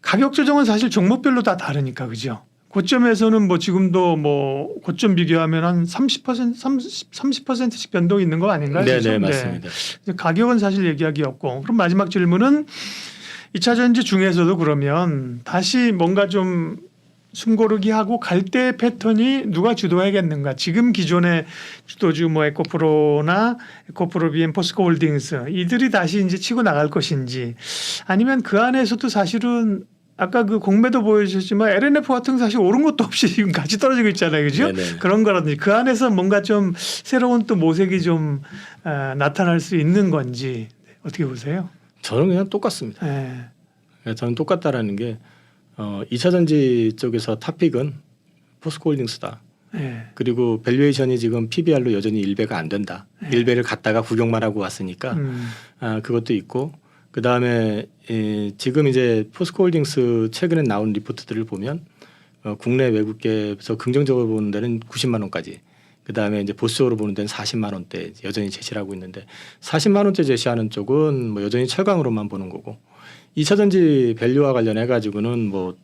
Speaker 2: 가격 조정은 사실 종목별로 다 다르니까 그죠. 고점에서는 뭐 지금도 뭐 고점 비교하면 한 30%씩 변동이 있는 거 아닌가요?
Speaker 1: 네네
Speaker 2: 그죠?
Speaker 1: 맞습니다.
Speaker 2: 네. 가격은 사실 얘기하기 없고 그럼 마지막 질문은 2차 전지 중에서도 그러면 다시 뭔가 좀 숨고르기 하고 갈 때 패턴이 누가 주도해야겠는가? 지금 기존의 주도주 뭐 에코프로나 에코프로 BM 포스코홀딩스 이들이 다시 이제 치고 나갈 것인지 아니면 그 안에서도 사실은 아까 그 공매도 보여주셨지만 LNF 같은 거 사실 오른 것도 없이 지금 같이 떨어지고 있잖아요, 그죠?
Speaker 1: 네네.
Speaker 2: 그런 거라든지 그 안에서 뭔가 좀 새로운 또 모색이 좀 나타날 수 있는 건지 어떻게 보세요?
Speaker 1: 저는 그냥 똑같습니다.
Speaker 2: 네.
Speaker 1: 저는 똑같다라는 게 2차 전지 쪽에서 탑픽은 포스코홀딩스다.
Speaker 2: 네.
Speaker 1: 그리고 밸류에이션이 지금 PBR로 여전히 1배가 안 된다.
Speaker 2: 네.
Speaker 1: 1배를 갔다가 구경만 하고 왔으니까 그것도 있고 그다음에 지금 이제 포스코홀딩스 최근에 나온 리포트들을 보면 국내 외국계에서 긍정적으로 보는 데는 90만 원까지. 그다음에 이제 보수적으로 보는 데는 40만 원대 여전히 제시를 하고 있는데 40만 원대 제시하는 쪽은 뭐 여전히 철강으로만 보는 거고 2차 전지 밸류와 관련해 가지고는 뭐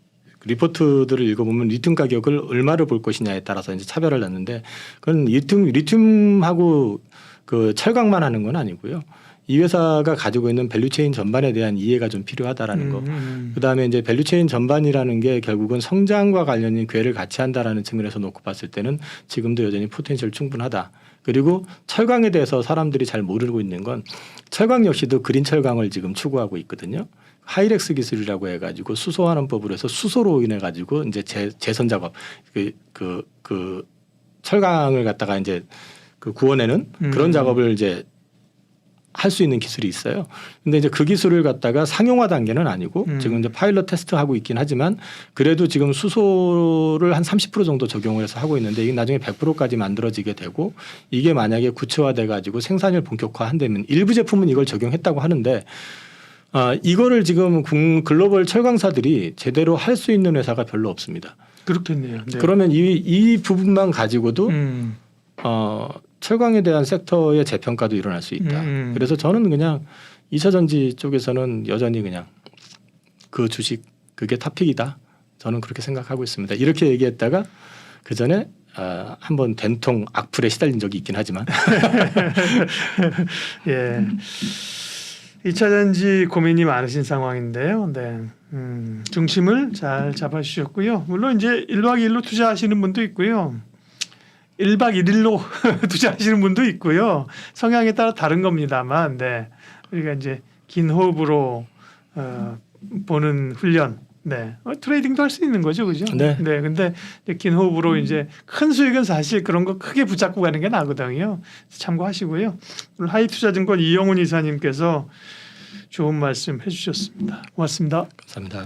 Speaker 1: 리포트들을 읽어보면 리튬 가격을 얼마를 볼 것이냐에 따라서 이제 차별을 놨는데 그건 리튬하고 그 철강만 하는 건 아니고요. 이 회사가 가지고 있는 밸류체인 전반에 대한 이해가 좀 필요하다라는 거. 그다음에 이제 밸류체인 전반이라는 게 결국은 성장과 관련된 궤를 같이 한다라는 측면에서 놓고 봤을 때는 지금도 여전히 포텐셜 충분하다. 그리고 철강에 대해서 사람들이 잘 모르고 있는 건 철강 역시도 그린 철강을 지금 추구하고 있거든요. 하이렉스 기술이라고 해가지고 수소하는 법으로 해서 수소로 인해 가지고 이제 재선 작업 그 철강을 갖다가 이제 그 구워내는 그런 작업을 이제 할 수 있는 기술이 있어요. 근데 이제 그 기술을 갖다가 상용화 단계는 아니고 지금 이제 파일럿 테스트 하고 있긴 하지만 그래도 지금 수소를 한 30% 정도 적용을 해서 하고 있는데 이게 나중에 100%까지 만들어지게 되고 이게 만약에 구체화돼 가지고 생산을 본격화한다면 일부 제품은 이걸 적용했다고 하는데 이거를 지금 글로벌 철강사들이 제대로 할 수 있는 회사가 별로 없습니다.
Speaker 2: 그렇겠네요. 네.
Speaker 1: 그러면 이 부분만 가지고도 철강에 대한 섹터의 재평가도 일어날 수 있다. 그래서 저는 그냥 2차 전지 쪽에서는 여전히 그냥 그 주식 그게 탑픽이다. 저는 그렇게 생각하고 있습니다. 이렇게 얘기했다가 그 전에 한번 된통 악플에 시달린 적이 있긴 하지만
Speaker 2: 예. 2차 전지 고민이 많으신 상황인데요. 네. 중심을 잘 잡아주셨고요. 물론 이제 1박 2일로 투자하시는 분도 있고요. 1박 1일로 투자하시는 분도 있고요. 성향에 따라 다른 겁니다만, 네. 우리가 이제 긴 호흡으로 보는 훈련, 네. 트레이딩도 할 수 있는 거죠, 그죠?
Speaker 1: 네.
Speaker 2: 네. 근데 긴 호흡으로 이제 큰 수익은 사실 그런 거 크게 붙잡고 가는 게 나거든요. 참고하시고요. 오늘 하이투자증권 이영훈 이사님께서 좋은 말씀 해주셨습니다. 고맙습니다.
Speaker 1: 감사합니다.